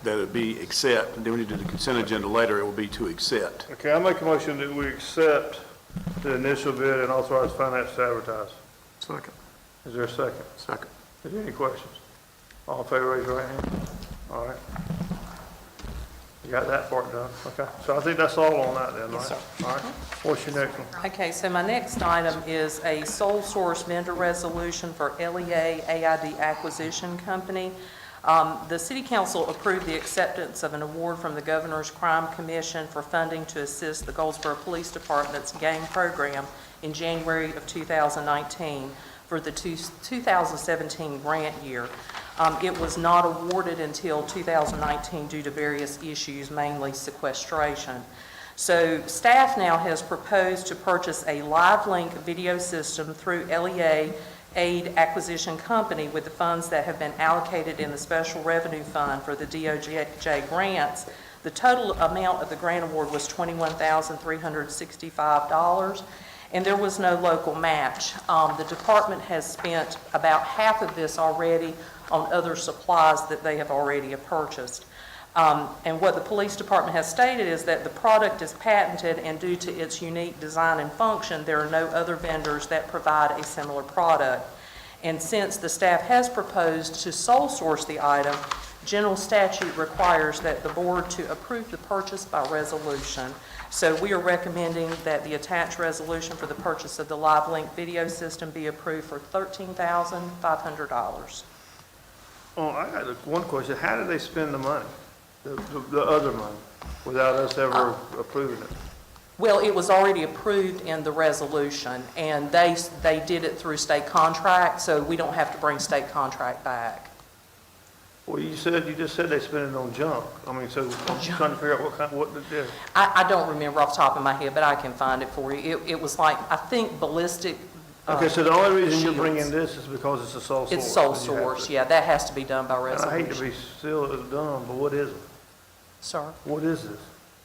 that it be accept, and then when you do the consent agenda later, it will be to accept. Okay, I make a motion that we accept the initial bid and authorize finance to advertise. Second. Is there a second? Second. Is there any questions? All in favor, raise your right hand. All right. You got that part done. Okay, so I think that's all on that then, right? Yes, sir. All right. What's your next one? okay, so my next item is a sole source vendor resolution for LEA AID Acquisition Company. The City Council approved the acceptance of an award from the Governor's Crime Commission for funding to assist the Goldsboro Police Department's gang program in January of 2019 for the 2017 grant year. It was not awarded until 2019 due to various issues, mainly sequestration. So staff now has proposed to purchase a live link video system through LEA Aid Acquisition Company with the funds that have been allocated in the Special Revenue Fund for the DOJ grants. The total amount of the grant award was $21,365, and there was no local match. The department has spent about half of this already on other supplies that they have already purchased. And what the police department has stated is that the product is patented, and due to its unique design and function, there are no other vendors that provide a similar product. And since the staff has proposed to sole source the item, general statute requires that the board to approve the purchase by resolution. So we are recommending that the attached resolution for the purchase of the live link video system be approved for $13,500. Oh, I got one question. How did they spend the money, the other money, without us ever approving it? Well, it was already approved in the resolution, and they did it through state contract, so we don't have to bring state contract back. Well, you just said they spent it on junk. I mean, so I'm just trying to figure out what they did. I don't remember off the top of my head, but I can find it for you. It was like, I think ballistic. Okay, so the only reason you're shields. bringing this is because it's a sole source. It's sole and you have source, to- yeah, that has to be done by And I resolution. hate to be still dumb, but what is it? Sir, What is this?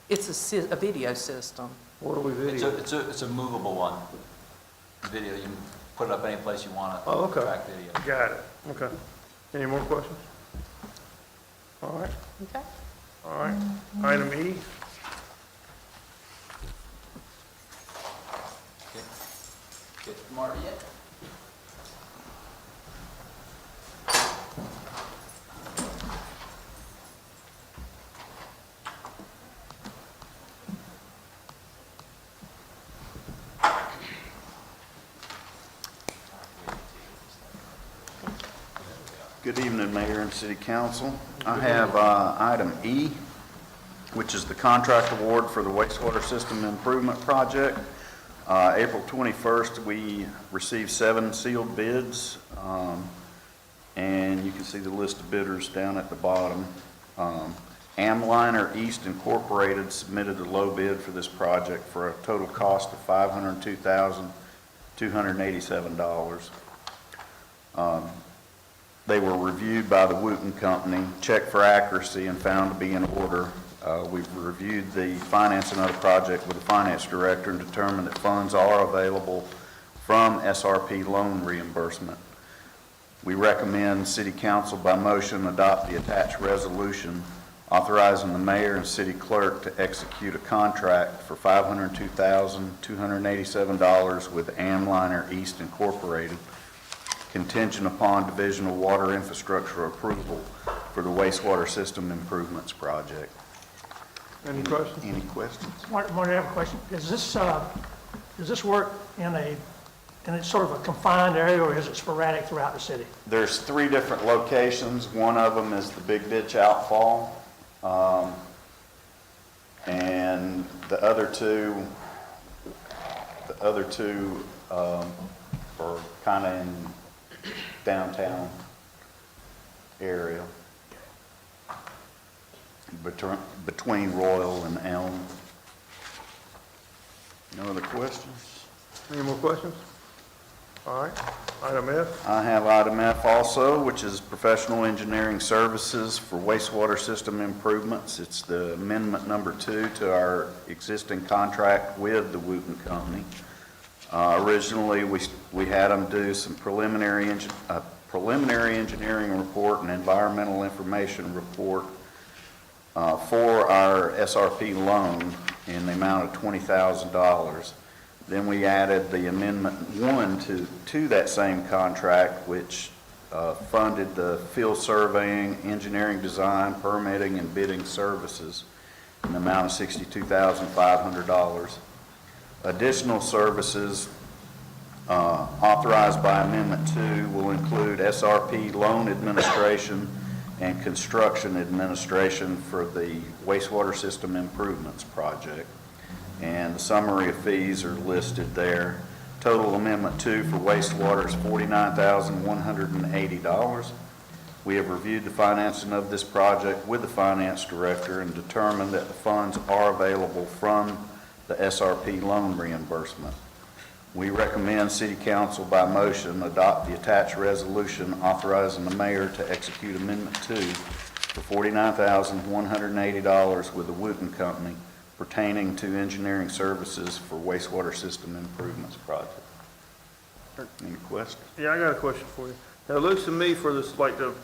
it's a video system. What are we video? It's a movable one, video. You can put it up any place you want to Oh, okay. track video. Got it. Okay. Any more questions? All right, Okay. all right. Item E. Get Marty yet? Good evening, Mayor and City Council. I have item E, which is the contract award for the wastewater system improvement project. April 21st, we received 7 sealed bids, and you can see the list of bidders down at the bottom. Amliner East Incorporated submitted the low bid for this project for a total cost of $502,287. They were reviewed by the Wooten Company, checked for accuracy, and found to be in order. We've reviewed the financing of the project with the finance director and determined that funds are available from SRP loan reimbursement. We recommend City Council by motion adopt the attached resolution authorizing the mayor and city clerk to execute a contract for $502,287 with Amliner East Incorporated, contingent upon divisional water infrastructure approval for the wastewater system improvements project. Any questions? Any questions? Marty, I have a question. Does this work in a And it's sort of a confined area, or is it sporadic throughout the city? There's 3 different locations. One of them is the Big Ditch outfall. And the other two are kind of in downtown area, between Royal and Elm. No other questions? Any more questions? All right, item F. I have item F also, which is professional engineering services for wastewater system improvements. It's the amendment number 2 to our existing contract with the Wooten Company. Originally, we had them do some preliminary engineering report and environmental information report for our SRP loan in the amount of $20,000. Then we added the amendment 1 to that same contract, which funded the field surveying, engineering design, permitting, and bidding services in the amount of $62,500. Additional services authorized by Amendment 2 will include SRP loan administration and construction administration for the wastewater system improvements project. And the summary of fees are listed there. Total Amendment 2 for wastewater is $49,180. We have reviewed the financing of this project with the finance director and determined that the funds are available from the SRP loan reimbursement. We recommend City Council by motion adopt the attached resolution authorizing the mayor to execute Amendment 2 for $49,180 with the Wooten Company pertaining to engineering services for wastewater system improvements project. Any questions? Yeah, I got a question for you. Now, it looks to me for this, like the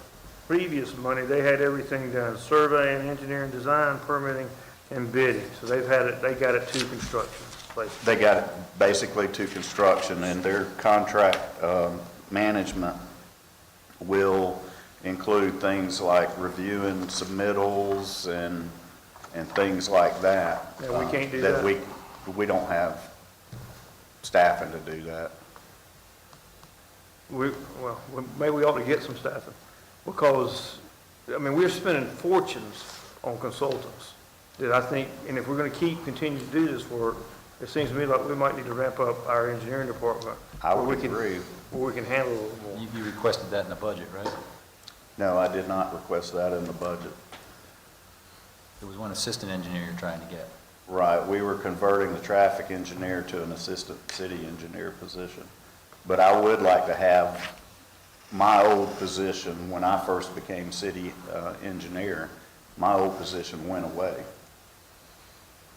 previous money, they had everything done, surveying, engineering, design, permitting, and bidding. So they got it to construction, basically. They got it basically to construction, and their contract management will include things like reviewing submittals and things like that. Yeah, we can't do that. We don't have staffing to do that. Well, maybe we ought to get some staffing, because, I mean, we're spending fortunes on consultants. That I think, and if we're gonna continue to do this work, it seems to me like we might need to ramp up our engineering department. I would agree. Where we can handle a little more. You requested that in the budget, right? No, I did not request that in the budget. There was one assistant engineer you're trying to get. Right, we were converting the traffic engineer to an assistant city engineer position. But I would like to have my old position, when I first became city engineer, my old position went away.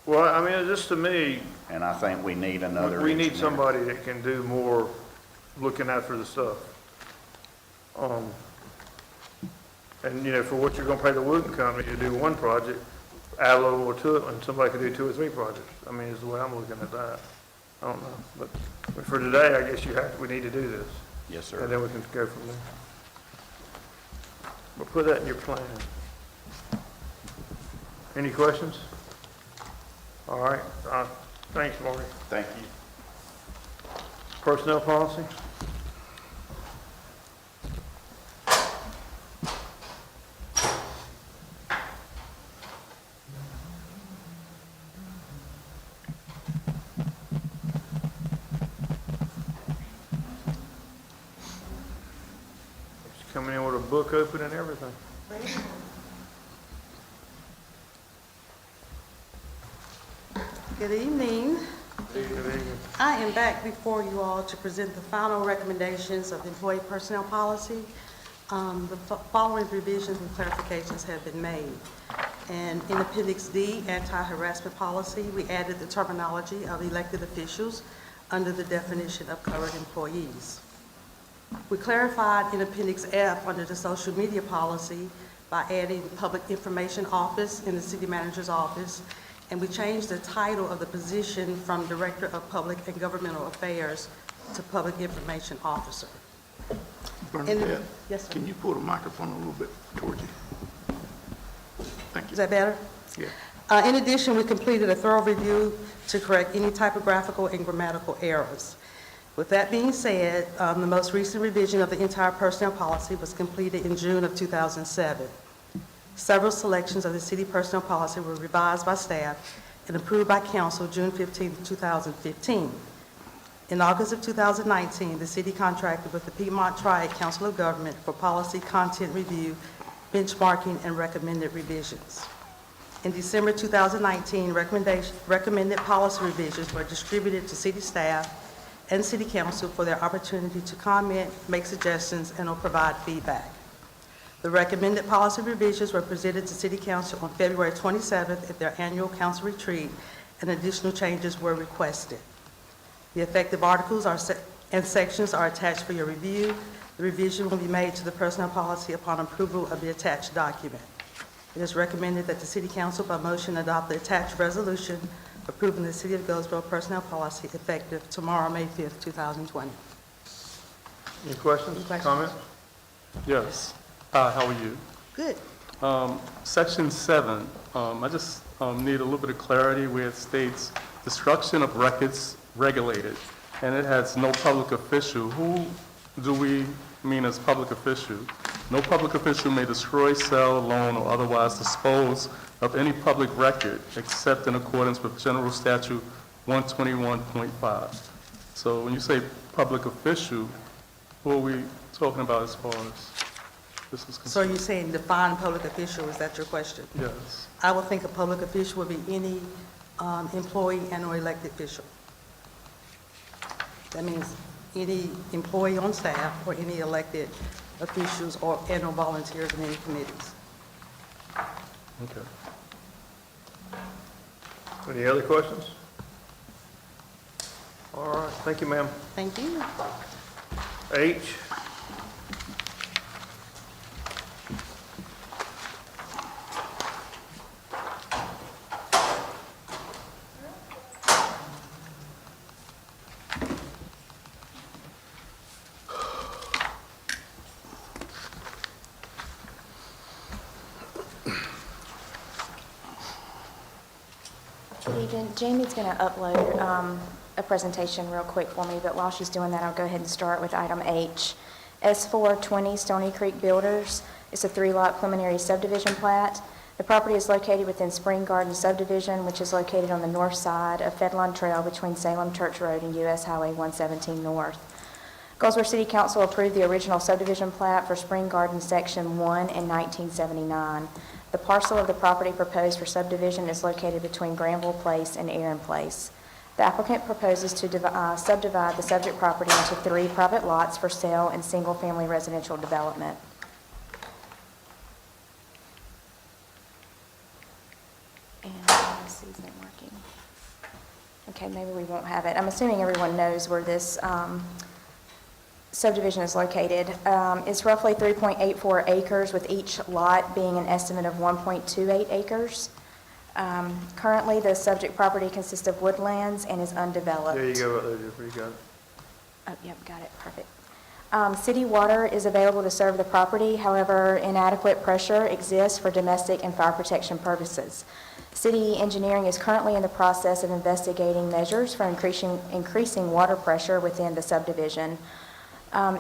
Well, I mean, just to me, And I think we need another we need engineer. somebody that can do more looking after the stuff. And, you know, for what you're gonna pay the Wooten Company to do one project, add a little more to it, and somebody could do 2 or 3 projects. I mean, is the way I'm looking at that. I don't know, but for today, I guess we need to do this. Yes, And sir. then we can go from there. But put that in your plan. Any questions? All right, thanks, Marty. Thank you. Personnel policy? She's coming in with a book open and everything. Good evening. Good evening. I am back before you all to present the final recommendations of the employee personnel policy. The following revisions and clarifications have been made. And in Appendix D, anti-harassment policy, we added the terminology of elected officials under the definition of covered employees. We clarified in Appendix F under the social media policy by adding public information office in the city manager's office, and we changed the title of the position from Director of Public and Governmental Affairs to Public Information Officer. Bernadette, Yes, sir. can you pull the microphone a little bit towards you? Thank Is you. that better? Yeah. In addition, we completed a thorough review to correct any typographical and grammatical errors. With that being said, the most recent revision of the entire personnel policy was completed in June of 2007. Several selections of the city personnel policy were revised by staff and approved by council June 15, 2015. In August of 2019, the city contracted with the Piedmont Triad Council of Government for policy content review, benchmarking, and recommended revisions. In December 2019, recommended policy revisions were distributed to city staff and city council for their opportunity to comment, make suggestions, and or provide feedback. The recommended policy revisions were presented to city council on February 27th at their annual council retreat, and additional changes were requested. The effective articles and sections are attached for your review. The revision will be made to the personnel policy upon approval of the attached document. It is recommended that the city council by motion adopt the attached resolution approving the City of Goldsboro personnel policy effective tomorrow, May 5th, 2020. Any questions, Any questions? comments? Yes. How are you? Good. Section 7, I just need a little bit of clarity where it states destruction of records regulated, and it has no public official. Who do we mean as public official? No public official may destroy, sell, loan, or otherwise dispose of any public record except in accordance with General Statute 121.5. So when you say public official, who are we talking about as far as this is concerned? So you're saying define public official, is that your question? Yes. I would think a public official would be any employee and or elected official. That means any employee on staff or any elected officials and or volunteers in any committees. Okay. Any other questions? All right, thank you, ma'am. Thank you. H. Jamie's going to upload a presentation real quick for me, but while she's doing that, I'll go ahead and start with item H. S420 Stony Creek Builders. It's a 3-lot preliminary subdivision plat. The property is located within Spring Garden subdivision, which is located on the north side of Fedlon Trail between Salem Church Road and U.S. Highway 117 North. Goldsboro City Council approved the original subdivision plat for Spring Garden Section 1 in 1979. The parcel of the property proposed for subdivision is located between Granville Place and Aaron Place. The applicant proposes to subdivide the subject property into 3 private lots for sale and single-family residential development. And let me see, is it working? Okay, maybe we won't have it. I'm assuming everyone knows where this subdivision is located. It's roughly 3.84 acres, with each lot being an estimate of 1.28 acres. Currently, the subject property consists of woodlands and is undeveloped. There you go, right there, Jennifer, you got it. Oh, yep, got it, perfect. City water is available to serve the property. However, inadequate pressure exists for domestic and fire protection purposes. City engineering is currently in the process of investigating measures for increasing water pressure within the subdivision.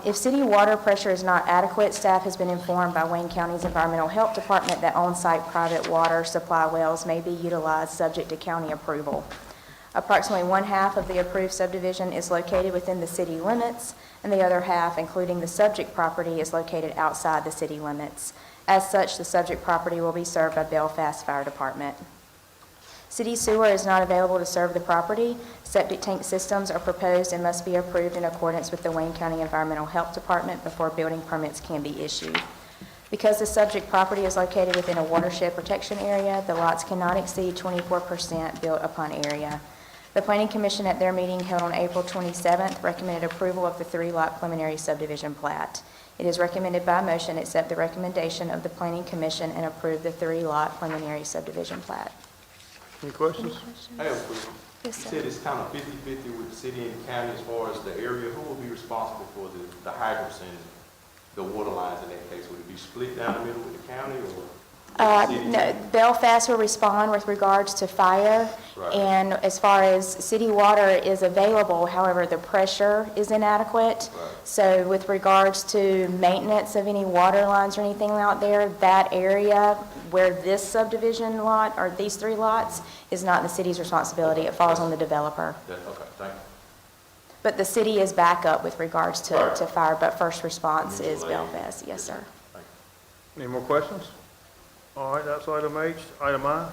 If city water pressure is not adequate, staff has been informed by Wayne County's Environmental Health Department that on-site private water supply wells may be utilized subject to county approval. Approximately 1/2 of the approved subdivision is located within the city limits, and the other half, including the subject property, is located outside the city limits. As such, the subject property will be served by Belfast Fire Department. City sewer is not available to serve the property. Septic tank systems are proposed and must be approved in accordance with the Wayne County Environmental Health Department before building permits can be issued. Because the subject property is located within a watershed protection area, the lots cannot exceed 24% built upon area. The Planning Commission at their meeting held on April 27th recommended approval of the 3-lot preliminary subdivision plat. It is recommended by motion accept the recommendation of the Planning Commission and approve the 3-lot preliminary subdivision plat. Any questions? I have a question. Yes, You sir. said it's kind of 50-50 with the city and county as far as the area. Who will be responsible for the hydrants and the water lines in that case? Would it be split down the middle with the county, or? No, Belfast will respond with regards to fire. Right. And as far as city water is available, however, the pressure is inadequate. Right. So with regards to maintenance of any water lines or anything out there, that area where this subdivision lot, or these 3 lots, is not the city's responsibility. It falls on the developer. Okay, thank you. But the city is backup with regards to, Right. to fire, but first response is Mutual aid. Belfast. Yes, sir. Any more questions? All right, that's item H. Item I.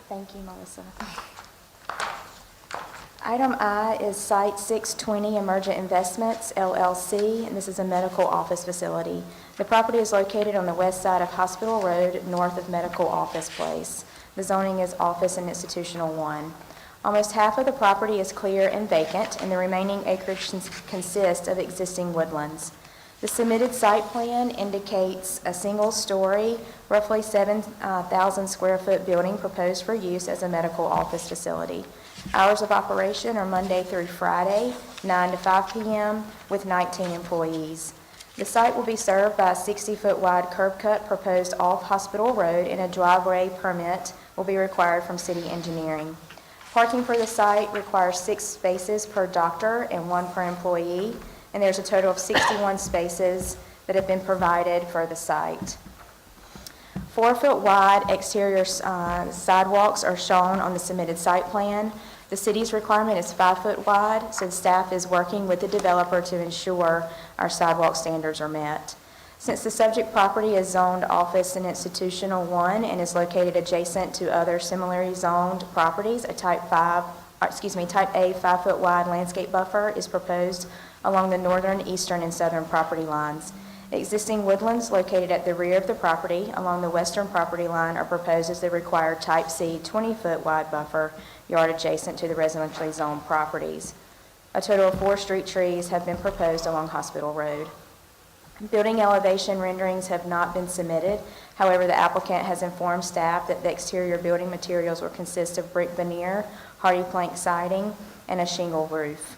Thank you, Melissa. Item I is Site 620 Emergent Investments, LLC, and this is a medical office facility. The property is located on the west side of Hospital Road, north of Medical Office Place. The zoning is Office and Institutional 1. Almost half of the property is clear and vacant, and the remaining acreage consists of existing woodlands. The submitted site plan indicates a single-story, roughly 7,000 square foot building proposed for use as a medical office facility. Hours of operation are Monday through Friday, 9 to 5 p.m., with 19 employees. The site will be served by a 60-foot wide curb cut proposed off Hospital Road, and a driveway permit will be required from city engineering. Parking for the site requires 6 spaces per doctor and 1 per employee, and there's a total of 61 spaces that have been provided for the site. 4-foot wide exterior sidewalks are shown on the submitted site plan. The city's requirement is 5-foot wide, so the staff is working with the developer to ensure our sidewalk standards are met. Since the subject property is zoned Office and Institutional 1 and is located adjacent to other similarly zoned properties, a Type A 5-foot wide landscape buffer is proposed along the northern, eastern, and southern property lines. Existing woodlands located at the rear of the property along the western property line are proposed as the required Type C 20-foot wide buffer yard adjacent to the residentially zoned properties. A total of 4 street trees have been proposed along Hospital Road. Building elevation renderings have not been submitted. However, the applicant has informed staff that the exterior building materials will consist of brick veneer, hardy plank siding, and a shingle roof.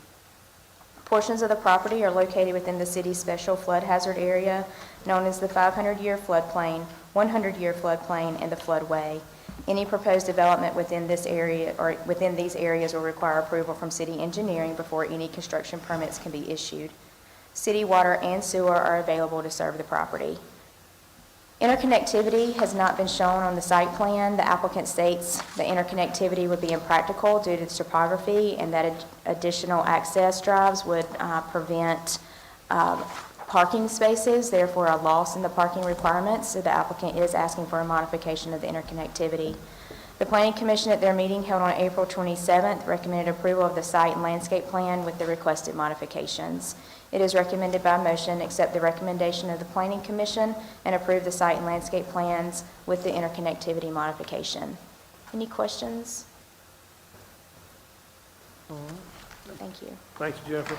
Portions of the property are located within the city's special flood hazard area, known as the 500-year floodplain, 100-year floodplain, and the floodway. Any proposed development within this area or within these areas will require approval from city engineering before any construction permits can be issued. City water and sewer are available to serve the property. Interconnectivity has not been shown on the site plan. The applicant states the interconnectivity would be impractical due to the topography, and that additional access drives would prevent parking spaces, therefore a loss in the parking requirements. So the applicant is asking for a modification of the interconnectivity. The Planning Commission at their meeting held on April 27th recommended approval of the site and landscape plan with the requested modifications. It is recommended by motion accept the recommendation of the Planning Commission and approve the site and landscape plans with the interconnectivity modification. Any questions? Thank you. Thank you, Jennifer.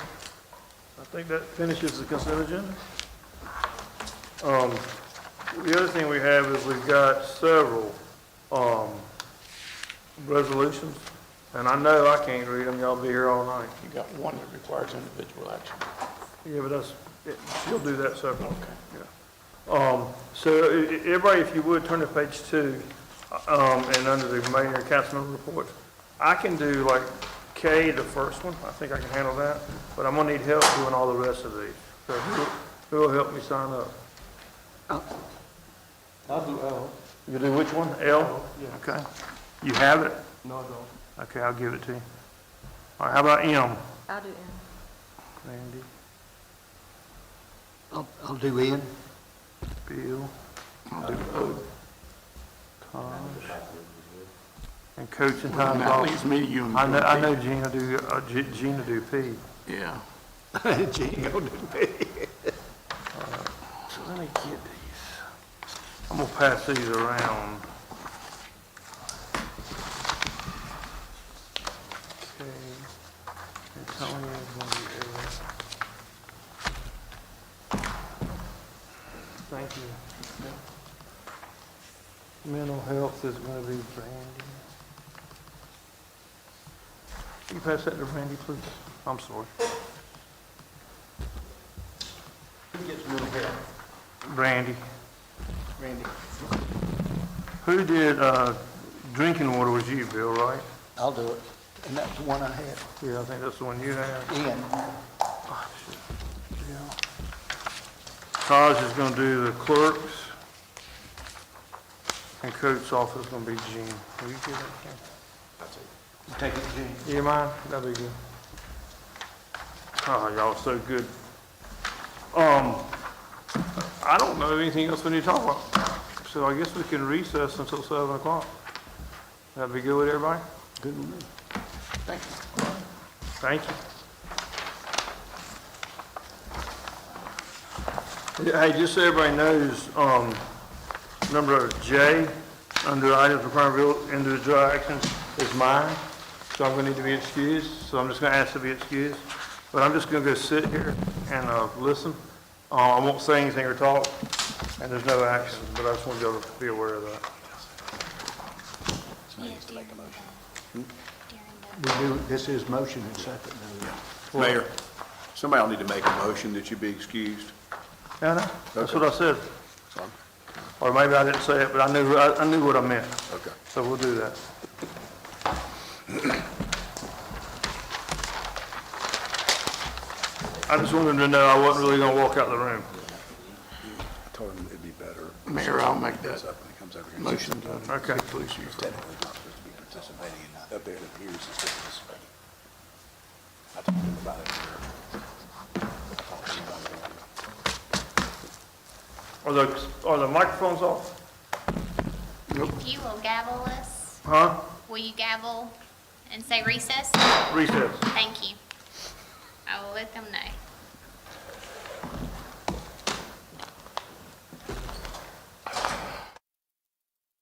I think that finishes the consent agenda. The other thing we have is we've got several resolutions, and I know I can't read them. Y'all be here all night. You got one that requires individual action. Yeah, but she'll do that separately. Okay. Yeah. So everybody, if you would, turn to page 2, and under the mayor and councilmember reports. I can do like K, the first one. I think I can handle that, but I'm gonna need help doing all the rest of these. So who will help me sign up? I'll do L. You do which one? L? Yeah. Okay. You have it? No, I don't. Okay, I'll give it to you. All right, how about M? I'll do N. Randy, I'll do N. Bill, Tom, and Coach and Tom's That off. leaves me, you, and I know Gina do P. Yeah. Gene, go do P. So let me get these. I'm gonna pass these around. Okay. Antonio's gonna be L. Thank you. Mental health is gonna be Randy. Can you pass that to Randy, please? I'm sorry. Who gets mental health? Randy. Randy, Who did, drinking water was you, Bill, right? I'll do it. And that's the one I had. Yeah, I think that's the one you had. Ian, Taj is gonna do the clerks. And Coates' office is gonna be Gene. Will you give that to me? you take it, Gene. You mind? That'd be good. Oh, y'all are so good. I don't know anything else we need to talk about. So I guess we can recess until 7 o'clock. That'd be good with everybody? Good with me. thank you. Thank you. Hey, just so everybody knows, number J, under items requiring individual action, is mine. So I'm gonna need to be excused, so I'm just gonna ask to be excused. But I'm just gonna go sit here and, listen. I won't say anything or talk, and there's no action, but I just want you to be aware of that. We do, this is motion and second. Mayor, somebody will need to make a motion that you be excused. Yeah, no, that's Okay. what I said. Sorry. Or maybe I didn't say it, but I knew what I meant. Okay. So we'll do that. I just wanted to know I wasn't really gonna walk out the room. I told him it'd be better. Mayor, I'll make that When he comes over here. motion to Okay. police chief. Technically not supposed to be participating in that. Up there, it appears he's participating. I told him about it there. I talked to him about it. Are the microphones off? You will gavel us. Huh? Will you gavel and say recess? Recess. Thank you. I will let them know.